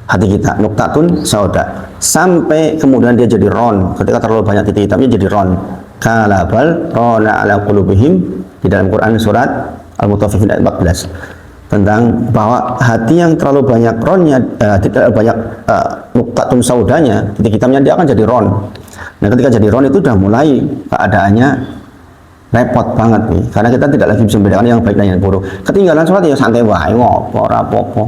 hati kita, nuktatun sauda, sampai kemudian dia jadi ron. Ketika terlalu banyak titik hitamnya jadi ron. Kalabal rona ala qulubihim, di dalam Quran surat Al-Mutaffifin ayat 14. Tentang bahwa hati yang terlalu banyak ronnya, tidak banyak nuktatun saudanya, titik hitamnya, dia akan jadi ron. Nah, ketika jadi ron itu sudah mulai keadaannya repot banget nih, karena kita tidak lagi bisa membedakan yang baik dan yang buruk. Ketinggalan sholat ya santai wae, ngopo ora apa-apa.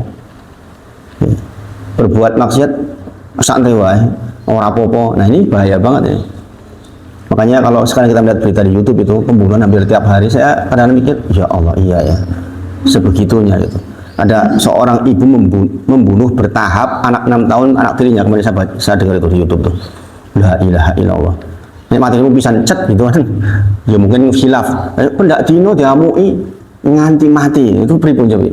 Berbuat maksiat santai wae, ora apa-apa. Nah, ini bahaya banget ya. Makanya kalau sekarang kita melihat berita di YouTube itu pembunuhan hampir tiap hari, saya kadang mikir, ya Allah, iya ya. Sebegitunya itu. Ada seorang ibu membunuh bertahap anak 6 tahun, anak tirinya. Kemudian saya dengar itu di YouTube tuh. La ilaha illallah. Nek matimu bisa cet gitu kan. Ya mungkin khilaf. Pendak dino diamui nganti mati. Itu pripun jadi?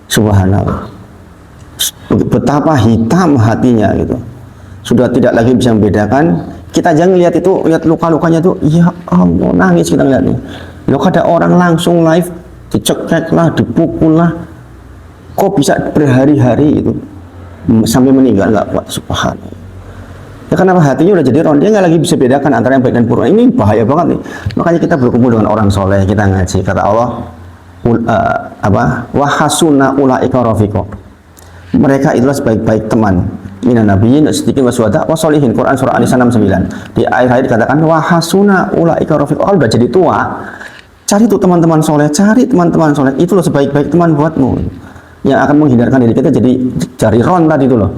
Subhanallah. Betapa hitam hatinya gitu. Sudah tidak lagi bisa membedakan. Kita jangan lihat itu, lihat luka-lukanya tuh, ya Allah, nangis kita lihatnya. Loh, ada orang langsung live dicekek lah, dipukul lah, kok bisa berhari-hari itu sampai meninggal, nggak kuat. Subhanallah. Ya kenapa hatinya udah jadi ron, dia nggak lagi bisa bedakan antara yang baik dan buruk. Ini bahaya banget nih. Makanya kita berkumpul dengan orang soleh, kita ngaji, kata Allah, wahasuna ulaika rafiqo, mereka itulah sebaik-baik teman, minan nabiyyin siddiqin wasyuhada wassolihin. Quran surah An-Nisa 69. Di akhir dikatakan wahasuna ulaika rafiqo. Kalau udah jadi tua, cari tuh teman-teman soleh, cari teman-teman soleh, itu loh sebaik-baik teman buatmu, yang akan menghindarkan diri kita jadi cari ron tadi itu loh.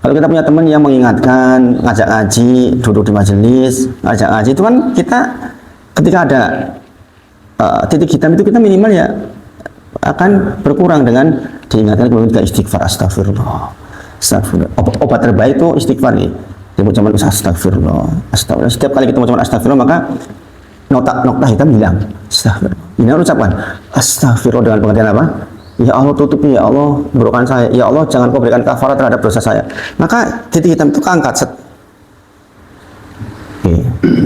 Kalau kita punya teman yang mengingatkan, ngajak ngaji, duduk di majelis, ngajak ngaji, itu kan kita ketika ada titik hitam itu kita minimal ya akan berkurang dengan diingatkan kemudian kita istighfar, astagfirullah. Obat terbaik itu istighfar nih. Dia ucapan astagfirullah, astagfirullah. Setiap kali kita mengucapkan astagfirullah, maka nokta hitam hilang. Astagfirullah. Ini ucapan astagfirullah dengan pengertian apa? Ya Allah, tutupi, ya Allah burukan saya, ya Allah jangan kau berikan kafarat terhadap dosa saya. Maka titik hitam itu keangkat set.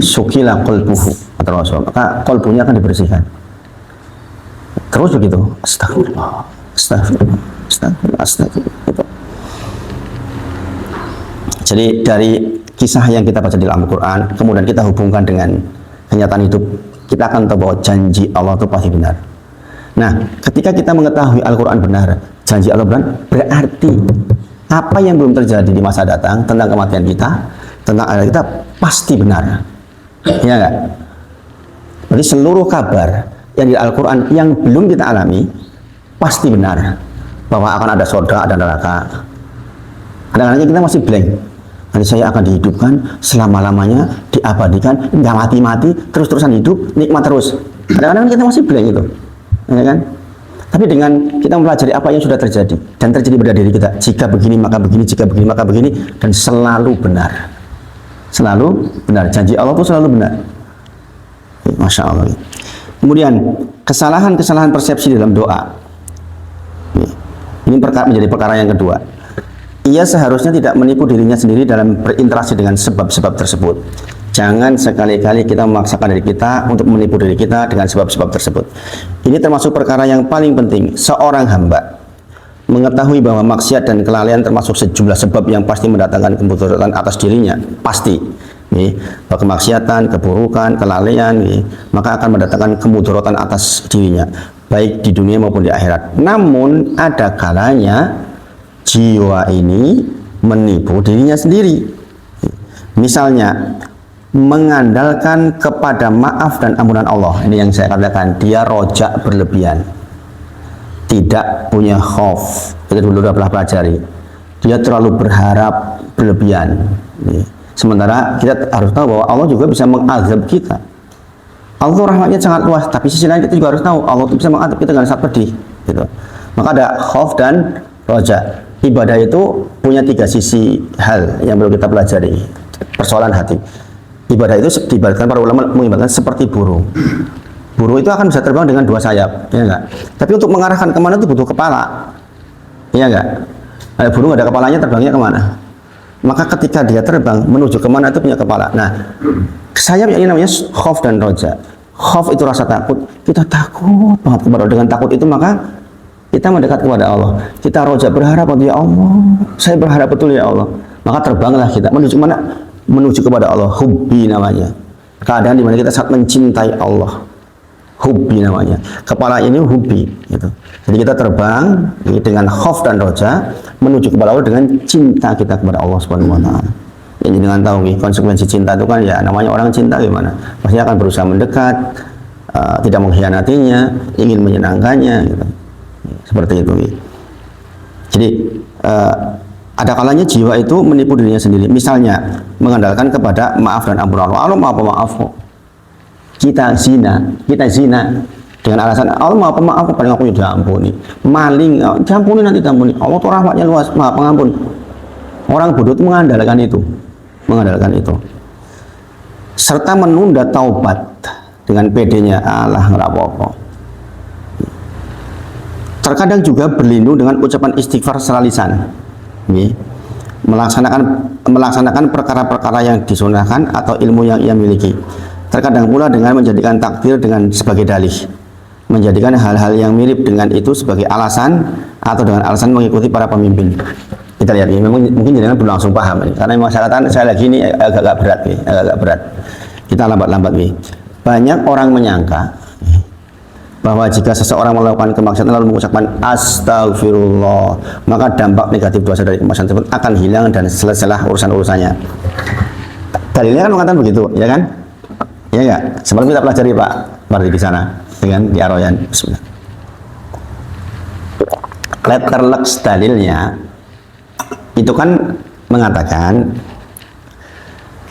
Sukila qalbuhu, kata Rasul. Maka qalbunya akan dibersihkan. Terus begitu. Astagfirullah, astagfirullah, astagfirullah, astagfirullah. Gitu. Jadi dari kisah yang kita baca di dalam Al-Quran, kemudian kita hubungkan dengan kenyataan hidup, kita akan tahu bahwa janji Allah itu pasti benar. Nah, ketika kita mengetahui Al-Quran benar, janji Allah benar, berarti apa yang belum terjadi di masa datang tentang kematian kita, tentang akhirat kita, pasti benar. Ya enggak? Berarti seluruh kabar yang di Al-Quran yang belum kita alami, pasti benar. Bahwa akan ada surga, ada neraka. Kadang-kadang kita masih blank. Nanti saya akan dihidupkan selama-lamanya, diabadikan, nggak mati-mati, terus-terusan hidup, nikmat terus. Kadang-kadang kita masih blank itu, ya kan? Tapi dengan kita mempelajari apa yang sudah terjadi dan terjadi pada diri kita, jika begini maka begini, jika begini maka begini, dan selalu benar. Selalu benar. Janji Allah itu selalu benar. Masya Allah. Kemudian kesalahan-kesalahan persepsi dalam doa. Ini menjadi perkara yang kedua. Ia seharusnya tidak menipu dirinya sendiri dalam berinteraksi dengan sebab-sebab tersebut. Jangan sekali-kali kita memaksakan diri kita untuk menipu diri kita dengan sebab-sebab tersebut. Ini termasuk perkara yang paling penting. Seorang hamba mengetahui bahwa maksiat dan kelalaian termasuk sejumlah sebab yang pasti mendatangkan kemudaratan atas dirinya. Pasti. Kemaksiatan, keburukan, kelalaian, maka akan mendatangkan kemudaratan atas dirinya, baik di dunia maupun di akhirat. Namun ada kalanya jiwa ini menipu dirinya sendiri. Misalnya mengandalkan kepada maaf dan ampunan Allah. Ini yang saya katakan, dia rojak berlebihan, tidak punya khauf. Kita dulu sudah pernah pelajari. Dia terlalu berharap berlebihan. Sementara kita harus tahu bahwa Allah juga bisa mengazab kita. Allah rahmatnya sangat luas, tapi sisi lain kita juga harus tahu Allah itu bisa mengazab kita dengan sangat pedih. Gitu. Maka ada khauf dan roja. Ibadah itu punya 3 sisi hal yang perlu kita pelajari. Persoalan hati. Ibadah itu diibaratkan para ulama mengibaratkan seperti burung. Burung itu akan bisa terbang dengan 2 sayap, ya enggak? Tapi untuk mengarahkan kemana itu butuh kepala, ya enggak? Ada burung ada kepalanya, terbangnya kemana? Maka ketika dia terbang menuju kemana itu punya kepala. Nah, sayap yang ini namanya khauf dan roja. Khauf itu rasa takut. Kita takut banget kepada Allah. Dengan takut itu maka kita mendekat kepada Allah. Kita roja berharap, ya Allah, saya berharap betul ya Allah. Maka terbanglah kita menuju mana? Menuju kepada Allah. Hubbi namanya. Keadaan dimana kita sangat mencintai Allah. Hubbi namanya. Kepala ini hubbi. Gitu. Jadi kita terbang dengan khauf dan roja menuju kepada Allah dengan cinta kita kepada Allah Subhanahu wa taala. Jadi dengan tahu konsekuensi cinta itu kan ya namanya orang cinta gimana? Pasti akan berusaha mendekat, tidak mengkhianatinya, ingin menyenangkannya gitu. Seperti itu. Jadi ada kalanya jiwa itu menipu dirinya sendiri. Misalnya mengandalkan kepada maaf dan ampunan Allah. Allah maaf pemaaf kok. Kita zina dengan alasan Allah maaf pemaaf, paling aku diampuni. Maling diampuni, nanti diampuni. Allah tuh rahmatnya luas, maha pengampun. Orang bodoh itu mengandalkan itu. Serta menunda taubat dengan pedenya, Allah nggak apa-apa. Terkadang juga berlindung dengan ucapan istighfar secara lisan. Melaksanakan perkara-perkara yang disunahkan atau ilmu yang ia miliki. Terkadang pula dengan menjadikan takdir dengan sebagai dalih, menjadikan hal-hal yang mirip dengan itu sebagai alasan atau dengan alasan mengikuti para pemimpin. Kita lihat ini, mungkin jangan belum langsung paham ini, karena masyarakat saya lagi ini agak berat. Kita lambat-lambat nih. Banyak orang menyangka bahwa jika seseorang melakukan kemaksiatan lalu mengucapkan astagfirullah, maka dampak negatif dosa dari kemaksiatan tersebut akan hilang dan selesailah urusan-urusannya. Dalilnya kan mengatakan begitu, ya kan? Ya enggak? Sebelum kita pelajari Pak Mardi di sana, dengan di Aroyan. Bismillah. Letterlux dalilnya itu kan mengatakan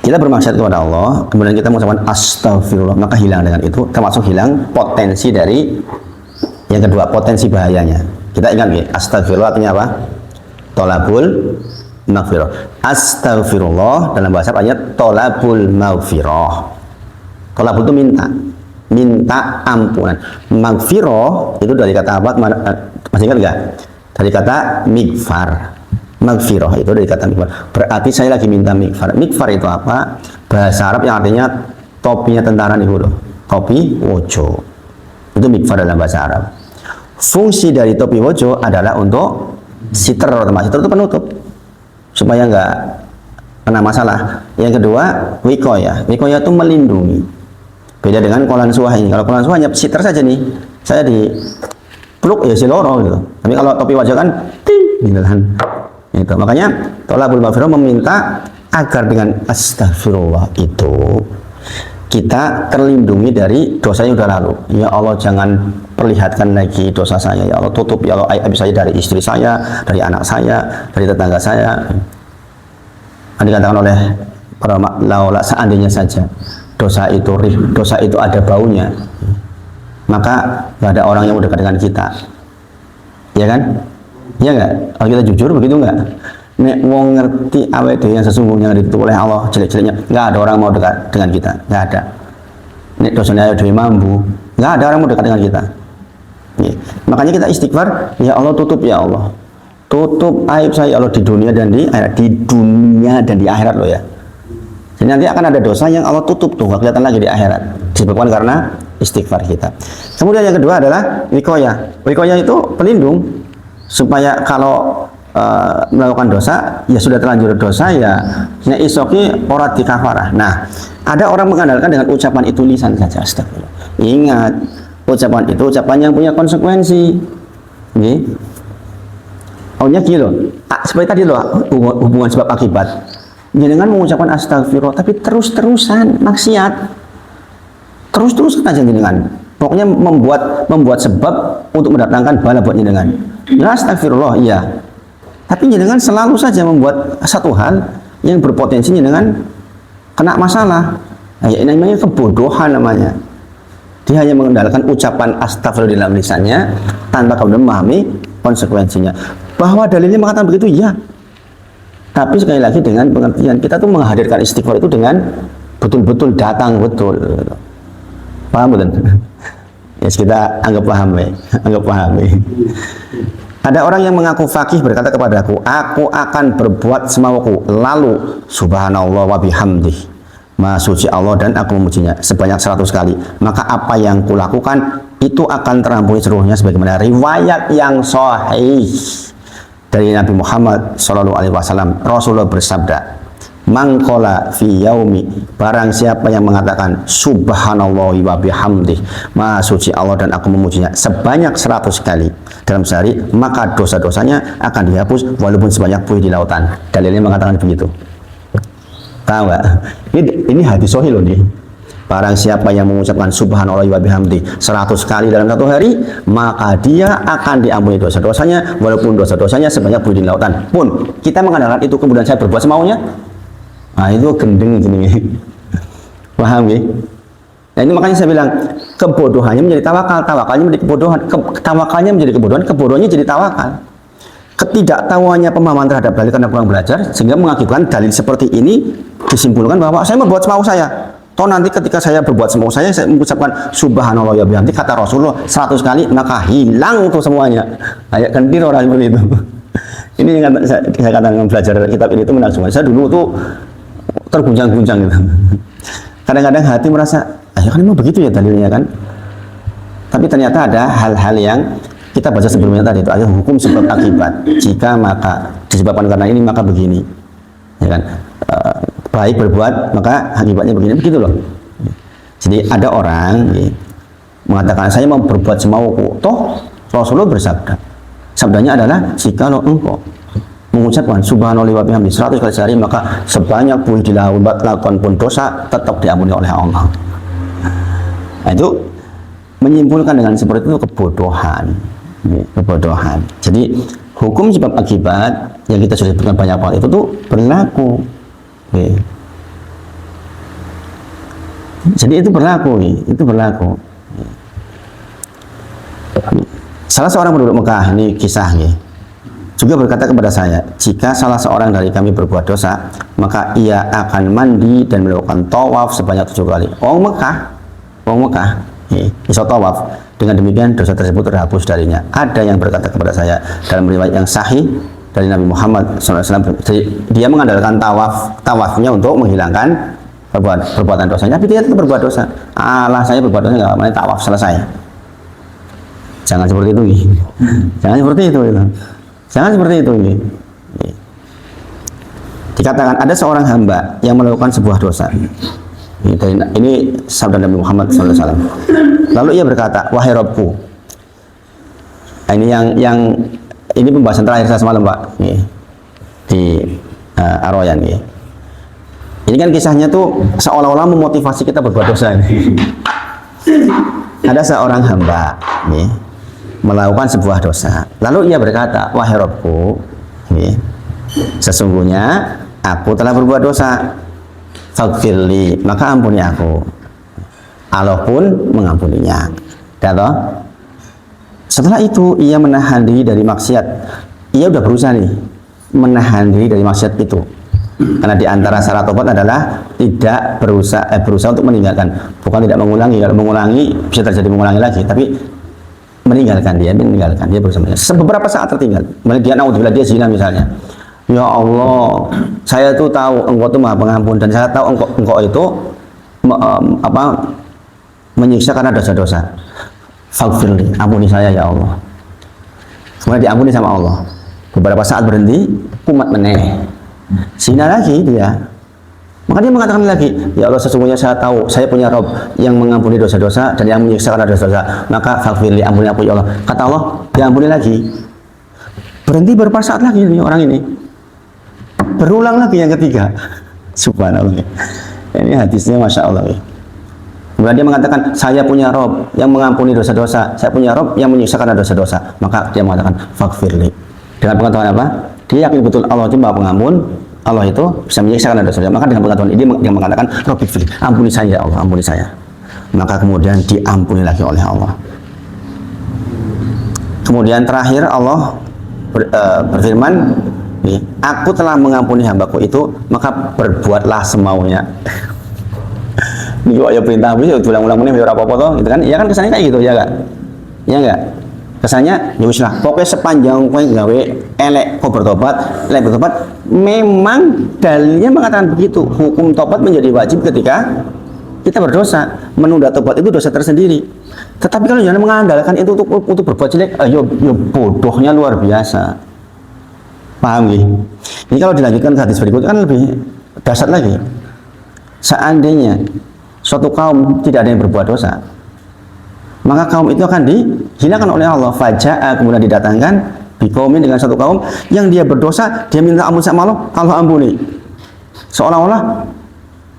kita bermaksiat kepada Allah, kemudian kita mengucapkan astagfirullah, maka hilang dengan itu, termasuk hilang potensi dari yang kedua, potensi bahayanya. Kita ingat ya, astagfirullah artinya apa? Tolabul maghfirah. Astagfirullah dalam bahasa Arabnya tolabul maghfirah. Tolabul itu minta ampunan. Maghfirah itu dari kata apa? Masih ingat nggak? Dari kata mighfar. Maghfirah itu dari kata mighfar. Berarti saya lagi minta mighfar. Mighfar itu apa? Bahasa Arab yang artinya topinya tentara nih loh. Topi wojo. Itu mighfar dalam bahasa Arab. Fungsi dari topi wojo adalah untuk siter, siter itu penutup supaya nggak kena masalah. Yang kedua, wikoya. Wikoya itu melindungi. Beda dengan kolan suah ini. Kalau kolan suah hanya siter saja nih. Saya di peluk ya siloro gitu. Tapi kalau topi wajah kan ting gitu kan. Itu. Makanya tolabul maghfirah meminta agar dengan astagfirullah itu kita terlindungi dari dosa yang sudah lalu. Ya Allah, jangan perlihatkan lagi dosa saya. Ya Allah, tutup ya Allah aib saya dari istri saya, dari anak saya, dari tetangga saya. Kan dikatakan oleh para ulama, seandainya saja dosa itu ada baunya, maka nggak ada orang yang mau dekat dengan kita, ya kan? Ya nggak? Kalau kita jujur begitu nggak? Nek wong ngerti awake dhewe yang sesungguhnya ditutup oleh Allah jelek-jeleknya, nggak ada orang mau dekat dengan kita, nggak ada. Nek dosanya awake dhewe mampu, nggak ada orang mau dekat dengan kita. Ya. Makanya kita istighfar, ya Allah tutup ya Allah, tutup aib saya ya Allah di dunia dan di akhirat, di dunia dan di akhirat loh ya. Jadi nanti akan ada dosa yang Allah tutup tuh, nggak kelihatan lagi di akhirat, disebabkan karena istighfar kita. Kemudian yang kedua adalah wikoya. Wikoya itu pelindung supaya kalau melakukan dosa, ya sudah terlanjur dosa ya, nek isoki ora dikafarah. Nah, ada orang mengandalkan dengan ucapan itu lisan saja, astagfirullah. Ingat, ucapan itu ucapan yang punya konsekuensi. Nggih. Aunya gitu loh. Seperti tadi loh, hubungan sebab akibat. Jangan mengucapkan astagfirullah tapi terus-terusan maksiat. Terus-terus aja jenengan. Pokoknya membuat sebab untuk mendatangkan bala buat jenengan. Ya astagfirullah, iya. Tapi jenengan selalu saja membuat satu hal yang berpotensi jenengan kena masalah. Nah, ya, ini namanya kebodohan namanya. Dia hanya mengandalkan ucapan astagfirullah di dalam lisannya tanpa kemudian memahami konsekuensinya. Bahwa dalilnya mengatakan begitu, ya. Tapi sekali lagi dengan pengertian kita tuh menghadirkan istighfar itu dengan betul-betul datang betul. Paham betul? Ya kita anggap paham ya, anggap paham ya. Ada orang yang mengaku fakih berkata kepadaku, aku akan berbuat semauku, lalu subhanallah wa bihamdih, maha suci Allah dan aku memujinya sebanyak 100 kali, maka apa yang kulakukan itu akan terampuni seluruhnya sebagaimana riwayat yang sahih dari Nabi Muhammad SAW. Rasulullah bersabda, mangkola fi yaumi, barang siapa yang mengatakan subhanallah wa bihamdih, maha suci Allah dan aku memujinya sebanyak 100 kali dalam sehari, maka dosa-dosanya akan dihapus walaupun sebanyak buih di lautan. Dalilnya mengatakan begitu. Tahu nggak? Ini hadis sahih loh nih. Barang siapa yang mengucapkan subhanallah wa bihamdih 100 kali dalam satu hari, maka dia akan diampuni dosa-dosanya walaupun dosa-dosanya sebanyak buih di lautan. Pun kita mengandalkan itu kemudian saya berbuat semaunya. Nah itu gendeng ini. Paham ya? Nah ini makanya saya bilang kebodohannya menjadi tawakal, tawakalnya menjadi kebodohan, tawakalnya menjadi kebodohan, kebodohannya jadi tawakal. Ketidaktahuannya pemahaman terhadap dalil karena kurang belajar sehingga mengakibatkan dalil seperti ini disimpulkan bahwa saya membuat semau saya. Toh nanti ketika saya berbuat semau saya mengucapkan subhanallah ya bihamdi kata Rasulullah 100 kali maka hilang tuh semuanya. Kayak kentir orang seperti itu. Ini yang saya katakan belajar kitab ini itu menakjubkan. Saya dulu tuh terguncang-guncang gitu. Kadang-kadang hati merasa, ya kan memang begitu ya dalilnya kan. Tapi ternyata ada hal-hal yang kita baca sebelumnya tadi itu ada hukum sebab akibat. Jika maka disebabkan karena ini maka begini. Ya kan? Baik berbuat maka akibatnya begini, begitu loh. Jadi ada orang mengatakan saya mau berbuat semauku. Toh Rasulullah bersabda. Sabdanya adalah jika lo engkau mengucapkan subhanallah wa bihamdi 100 kali sehari maka sebanyak buih di lautan pun dosa tetap diampuni oleh Allah. Nah, itu menyimpulkan dengan seperti itu kebodohan. Kebodohan. Jadi hukum sebab akibat yang kita sudah sebutkan banyak kali itu tuh berlaku. Jadi itu berlaku, itu berlaku. Salah seorang penduduk Mekah, ini kisahnya, juga berkata kepada saya, jika salah seorang dari kami berbuat dosa, maka ia akan mandi dan melakukan tawaf sebanyak 7 kali. Orang Mekah, bisa tawaf. Dengan demikian dosa tersebut terhapus darinya. Ada yang berkata kepada saya dalam riwayat yang sahih dari Nabi Muhammad SAW, dia mengandalkan tawafnya untuk menghilangkan perbuatan dosanya, tapi dia tetap berbuat dosa. Allah saya berbuat dosa nggak apa-apa, tawaf selesai. Jangan seperti itu, jangan seperti itu, jangan seperti itu. Dikatakan ada seorang hamba yang melakukan sebuah dosa. Ini sabda Nabi Muhammad SAW. Lalu ia berkata, wahai Rabbku. Ini yang ini pembahasan terakhir saya semalam Pak, di Ar-Royan. Ini kan kisahnya tuh seolah-olah memotivasi kita berbuat dosa. Ada seorang hamba melakukan sebuah dosa. Lalu ia berkata, wahai Rabbku, sesungguhnya aku telah berbuat dosa, faghfirli, maka ampuni aku. Allah pun mengampuninya. Dan setelah itu ia menahan diri dari maksiat. Ia udah berusaha nih menahan diri dari maksiat itu. Karena di antara syarat tobat adalah tidak berusaha untuk meninggalkan, bukan tidak mengulangi. Kalau mengulangi bisa terjadi mengulangi lagi, tapi meninggalkan dia berusaha. Beberapa saat tertinggal, dia naudzubillah dia zina misalnya. Ya Allah, saya tuh tahu Engkau itu Maha Pengampun dan saya tahu Engkau itu menyiksa karena dosa-dosa. Faghfirli, ampuni saya ya Allah. Kemudian diampuni sama Allah. Beberapa saat berhenti, kumat meneh. Zina lagi dia. Maka dia mengatakan lagi, ya Allah, sesungguhnya saya tahu saya punya Rob yang mengampuni dosa-dosa dan yang menyiksa karena dosa-dosa. Maka faghfirli, ampuni aku ya Allah. Kata Allah, diampuni lagi. Berhenti beberapa saat lagi nih orang ini. Berulang lagi yang ketiga. Subhanallah. Ini hadisnya Masya Allah. Kemudian dia mengatakan, saya punya Rob yang mengampuni dosa-dosa, saya punya Rob yang menyiksa karena dosa-dosa. Maka dia mengatakan faghfirli. Dengan pengetahuan apa? Dia yakin betul Allah itu Maha Pengampun, Allah itu bisa menyiksa karena dosa-dosa. Maka dengan pengetahuan ini dia mengatakan, Rabbighfirli, ampuni saya ya Allah, ampuni saya. Maka kemudian diampuni lagi oleh Allah. Kemudian terakhir Allah berfirman, aku telah mengampuni hambaku itu, maka berbuatlah semaunya. Ini kok ya perintah habis ya ulang-ulang ini biar apa-apa toh, gitu kan? Ya kan kesannya kayak gitu ya enggak? Ya enggak? Kesannya ya wis lah, pokoknya sepanjang kowe gawe elek kok bertobat, memang dalilnya mengatakan begitu. Hukum tobat menjadi wajib ketika kita berdosa. Menunda tobat itu dosa tersendiri. Tetapi kalau jangan mengandalkan itu untuk berbuat jelek, ayo bodohnya luar biasa. Paham nggih? Ini kalau dilanjutkan ke hadis berikutnya kan lebih dahsyat lagi. Seandainya suatu kaum tidak ada yang berbuat dosa, maka kaum itu akan dihinakan oleh Allah. Faja'a, kemudian didatangkan biqaumin, dengan satu kaum yang dia berdosa, dia minta ampun sama Allah, Allah ampuni. Seolah-olah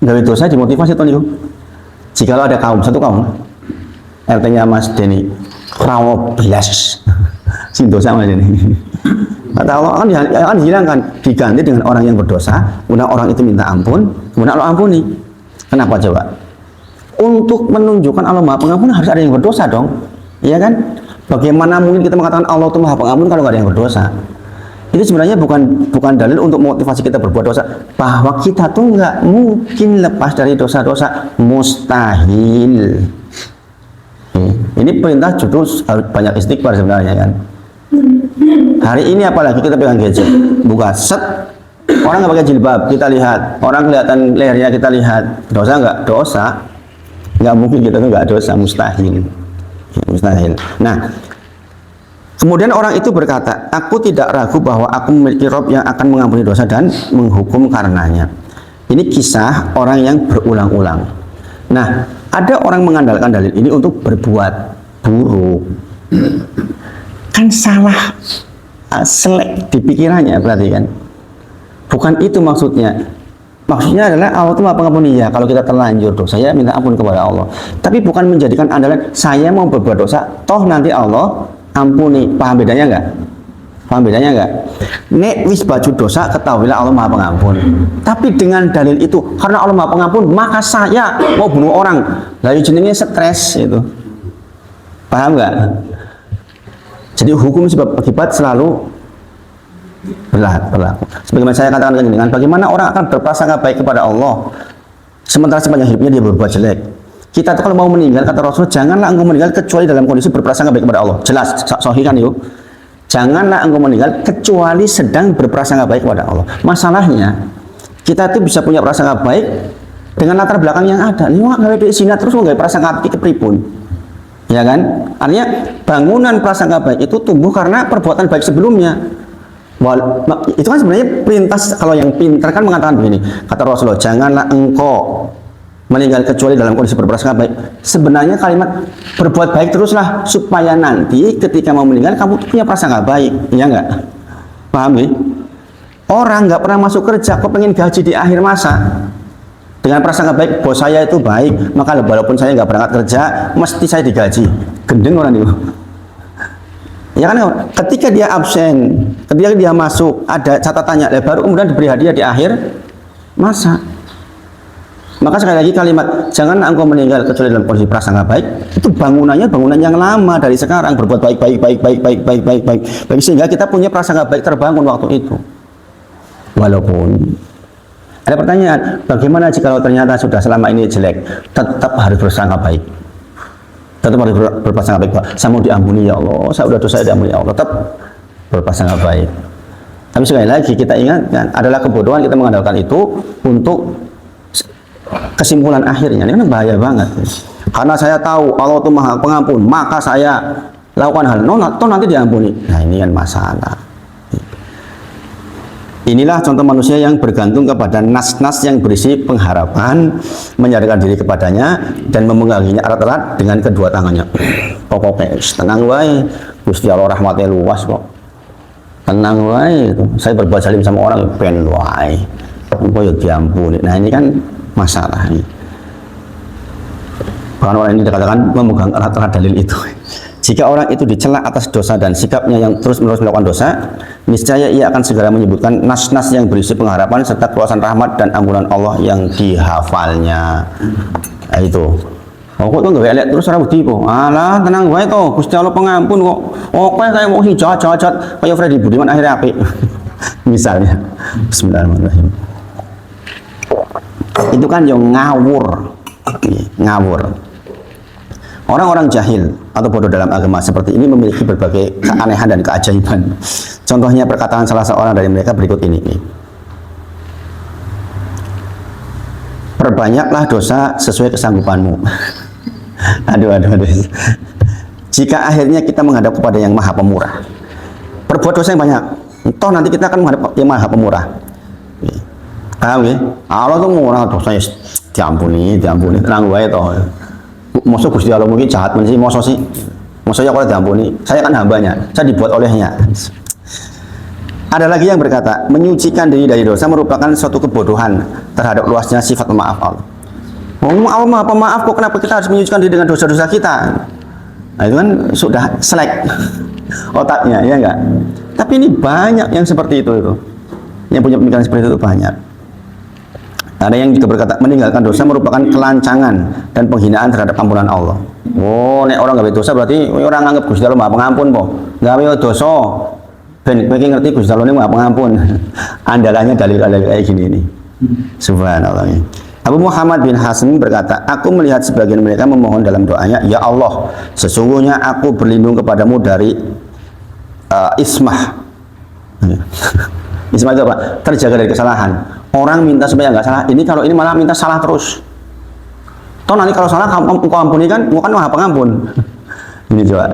gawe dosa dimotivasi to niku. Jikalau ada satu kaum, RT-nya Mas Denny, rawo belas sing dosa sama ini. Kata Allah akan dihilangkan, diganti dengan orang yang berdosa, kemudian orang itu minta ampun, kemudian Allah ampuni. Kenapa coba? Untuk menunjukkan Allah Maha Pengampun harus ada yang berdosa dong, iya kan? Bagaimana mungkin kita mengatakan Allah itu Maha Pengampun kalau nggak ada yang berdosa? Itu sebenarnya bukan dalil untuk motivasi kita berbuat dosa, bahwa kita tuh nggak mungkin lepas dari dosa-dosa, mustahil. Ini perintah justru harus banyak istighfar sebenarnya kan. Hari ini apalagi kita pegang gadget, buka set, orang nggak pakai jilbab, kita lihat, orang kelihatan lehernya kita lihat, dosa nggak? Dosa. Nggak mungkin kita tuh nggak dosa, mustahil. Mustahil. Nah, kemudian orang itu berkata, aku tidak ragu bahwa aku memiliki Rob yang akan mengampuni dosa dan menghukum karenanya. Ini kisah orang yang berulang-ulang. Nah, ada orang mengandalkan dalil ini untuk berbuat buruk. Kan salah selek di pikirannya berarti kan. Bukan itu maksudnya. Maksudnya adalah Allah itu Maha Pengampun ya. Kalau kita terlanjur dosa, saya minta ampun kepada Allah. Tapi bukan menjadikan andalan saya mau berbuat dosa, toh nanti Allah ampuni. Paham bedanya enggak? Paham bedanya enggak? Nek wis baju dosa, ketahuilah Allah Maha Pengampun. Tapi dengan dalil itu, karena Allah Maha Pengampun, maka saya mau bunuh orang. Lalu jenenge stres itu. Paham enggak? Jadi hukum sebab akibat selalu berlaku. Sebagaimana saya katakan dengan bagaimana orang akan berprasangka baik kepada Allah sementara sepanjang hidupnya dia berbuat jelek. Kita tuh kalau mau meninggal, kata Rasul, janganlah engkau meninggal kecuali dalam kondisi berprasangka baik kepada Allah. Jelas, sahih kan yuk. Janganlah engkau meninggal kecuali sedang berprasangka baik kepada Allah. Masalahnya kita tuh bisa punya prasangka baik dengan latar belakang yang ada. Ini nggak ada sini terus nggak prasangka baik kepripun. Ya kan? Artinya bangunan prasangka baik itu tumbuh karena perbuatan baik sebelumnya. Itu kan sebenarnya perintah. Kalau yang pintar kan mengatakan begini, kata Rasulullah, janganlah engkau meninggal kecuali dalam kondisi berprasangka baik. Sebenarnya kalimat berbuat baik teruslah supaya nanti ketika mau meninggal kamu punya prasangka baik, iya enggak? Paham ya? Orang nggak pernah masuk kerja kok pengen gaji di akhir masa dengan prasangka baik, bos saya itu baik, maka walaupun saya nggak berangkat kerja mesti saya digaji. Gendeng orang itu. Ya kan, ketika dia absen, ketika dia masuk, ada catatannya, baru kemudian diberi hadiah di akhir masa. Maka sekali lagi kalimat jangan engkau meninggal kecuali dalam kondisi prasangka baik, itu bangunannya bangunan yang lama dari sekarang, berbuat baik sehingga kita punya prasangka baik terbangun waktu itu. Walaupun ada pertanyaan, bagaimana jika ternyata sudah selama ini jelek, tetap harus bersangka baik. Tetap harus berprasangka baik. Saya mau diampuni ya Allah, saya udah dosa diampuni ya Allah, tetap berprasangka baik. Tapi sekali lagi kita ingatkan, adalah kebodohan kita mengandalkan itu untuk kesimpulan akhirnya. Ini kan bahaya banget. Karena saya tahu Allah itu Maha Pengampun, maka saya lakukan hal toh nanti diampuni. Nah, ini kan masalah. Inilah contoh manusia yang bergantung kepada nas-nas yang berisi pengharapan, menyerahkan diri kepadanya dan memeganginya erat-erat dengan kedua tangannya. Pokoknya tenang wae, Gusti Allah rahmatnya luas kok. Tenang wae itu. Saya berbuat zalim sama orang ben wae. Engko ya diampuni. Nah, ini kan masalah ini. Bahkan orang ini dikatakan memegang erat-erat dalil itu. Jika orang itu dicela atas dosa dan sikapnya yang terus-menerus melakukan dosa, niscaya ia akan segera menyebutkan nas-nas yang berisi pengharapan serta keluasan rahmat dan ampunan Allah yang dihafalnya. Nah, itu. Oh, kok tuh nggak lihat terus orang budi kok. Alah, tenang wae toh, Gusti Allah pengampun kok. Oh, kayak mau jahat kayak Freddy Budiman akhirnya apik. Misalnya. Bismillahirrahmanirrahim. Itu kan yang ngawur. Orang-orang jahil atau bodoh dalam agama seperti ini memiliki berbagai keanehan dan keajaiban. Contohnya perkataan salah seorang dari mereka berikut ini. Perbanyaklah dosa sesuai kesanggupanmu. Aduh. Jika akhirnya kita menghadap kepada yang Maha Pemurah, perbuat dosa yang banyak, toh nanti kita akan menghadap yang Maha Pemurah. Paham ya? Allah tuh murah, dosanya diampuni, tenang wae toh. Masa Gusti Allah mungkin jahat sih, masa ya kalau diampuni, saya kan hambanya, saya dibuat olehnya. Ada lagi yang berkata, menyucikan diri dari dosa merupakan suatu kebodohan terhadap luasnya sifat pemaaf Allah. Allah Maha Pemaaf, kok kenapa kita harus menyucikan diri dengan dosa-dosa kita? Nah, itu kan sudah selek otaknya, ya enggak? Tapi ini banyak yang seperti itu. Yang punya pemikiran seperti itu banyak. Ada yang juga berkata meninggalkan dosa merupakan kelancangan dan penghinaan terhadap ampunan Allah. Oh, nek orang nggak dosa berarti orang anggap Gusti Allah Maha Pengampun kok. Nggak dosa, ben kowe ngerti Gusti Allah ini Maha Pengampun. Andalannya dalil-dalil kayak gini ini. Subhanallah. Abu Muhammad bin Hasan berkata, aku melihat sebagian mereka memohon dalam doanya, ya Allah, sesungguhnya aku berlindung kepadamu dari ismah. Ismah itu apa? Terjaga dari kesalahan. Orang minta supaya nggak salah, ini kalau ini malah minta salah terus. Toh nanti kalau salah kamu ampuni kan, bukan Maha Pengampun. Ini coba.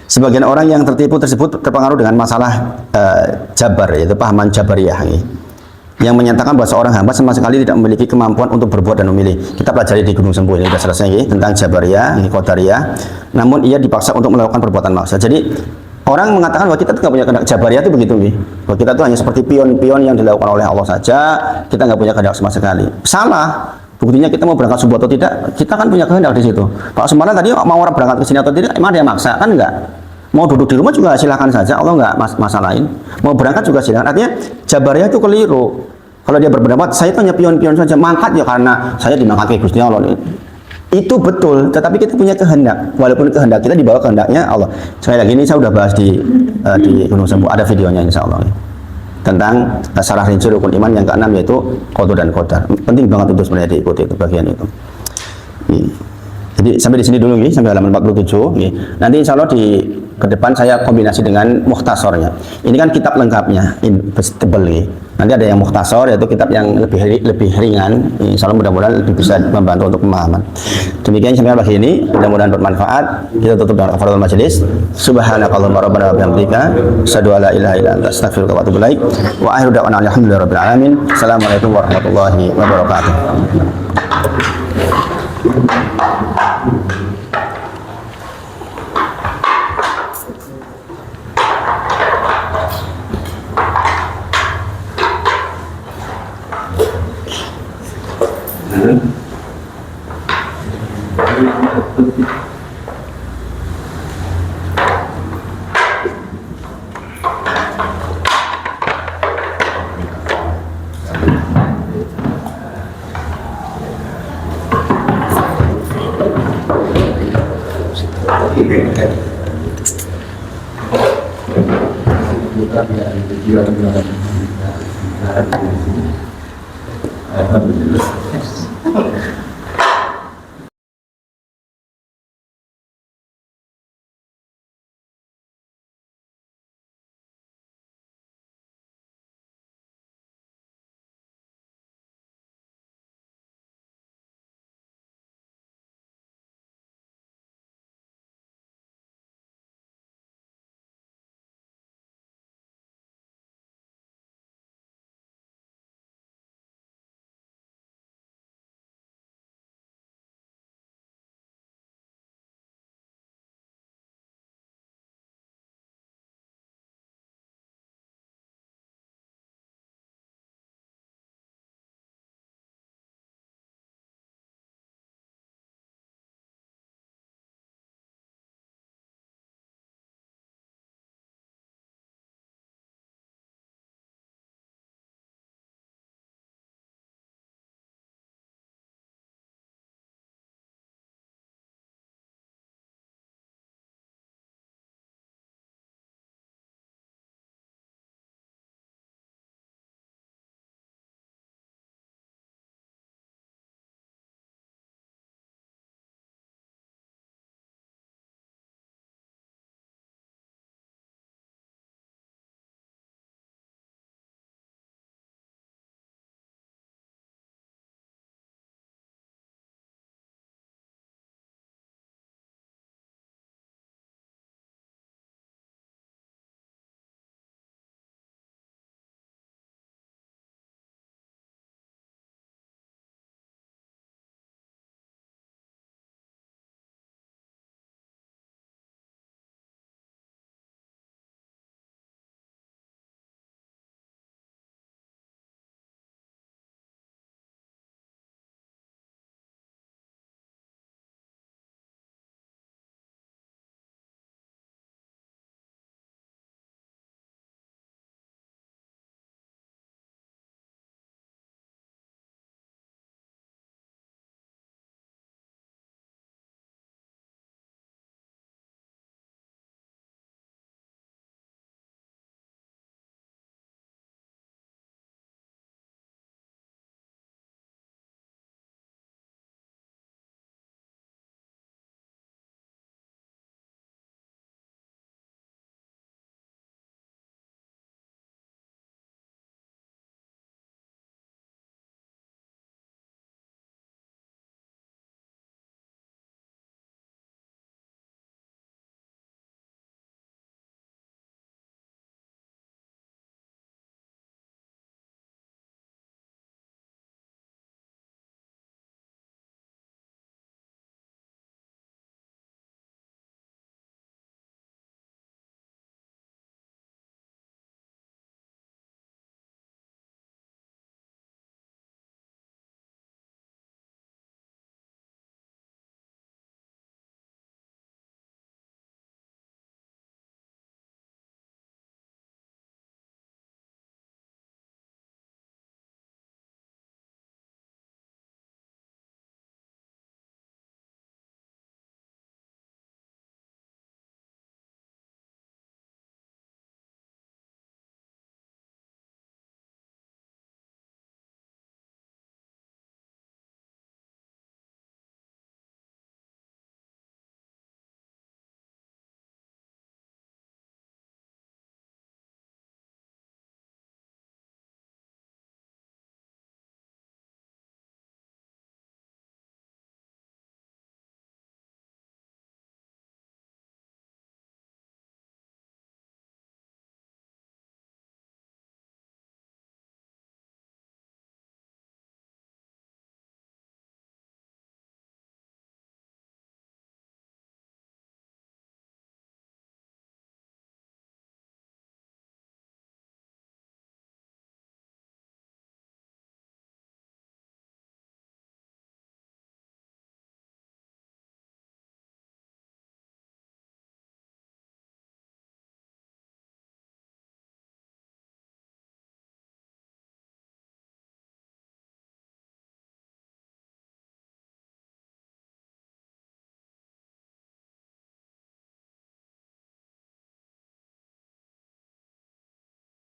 Sebagian orang yang tertipu tersebut terpengaruh dengan masalah jabar, yaitu pahaman jabariyah, yang menyatakan bahwa seorang hamba sama sekali tidak memiliki kemampuan untuk berbuat dan memilih. Kita pelajari di Gunung Sembuh ini sudah selesai tentang jabariyah, qadariyah. Namun ia dipaksa untuk melakukan perbuatan maksa. Jadi orang mengatakan bahwa kita tidak punya kehendak. Jabariyah itu begitu, bahwa kita itu hanya seperti pion-pion yang dilakukan oleh Allah saja, kita nggak punya kehendak sama sekali. Salah. Buktinya kita mau berangkat subuh atau tidak, kita kan punya kehendak di situ. Pak Semaran tadi mau orang berangkat ke sini atau tidak, emang ada yang maksa kan enggak? Mau duduk di rumah juga silahkan saja, Allah nggak masalahin. Mau berangkat juga silahkan. Artinya Jabariyah itu keliru. Kalau dia berpendapat saya itu hanya pion-pion saja, mangkat ya karena saya dimangkat Gusti Allah. Itu betul, tetapi kita punya kehendak. Walaupun kehendak kita dibawa kehendaknya Allah. Sekali lagi ini saya sudah bahas di Gunung Sembuh, ada videonya insya Allah. Tentang salah rinci rukun iman yang keenam yaitu qada dan qadar. Penting banget itu sebenarnya diikuti itu bagian itu. Jadi sampai di sini dulu sampai halaman 47. Nanti insya Allah di ke depan saya kombinasi dengan mukhtasornya. Ini kan kitab lengkapnya, tebel. Nanti ada yang mukhtasor, yaitu kitab yang lebih ringan. Insya Allah mudah-mudahan lebih bisa membantu untuk pemahaman. Demikian sampai pagi ini, mudah-mudahan bermanfaat. Kita tutup dengan kafaratul majelis. Subhanakallahumma rabbana wa bihamdika, asyhadu an la ilaha illa anta, astaghfiruka wa atubu ilaik. Wa akhiru da'wana alhamdulillahirabbil alamin. Assalamualaikum warahmatullahi wabarakatuh. Alhamdulillah.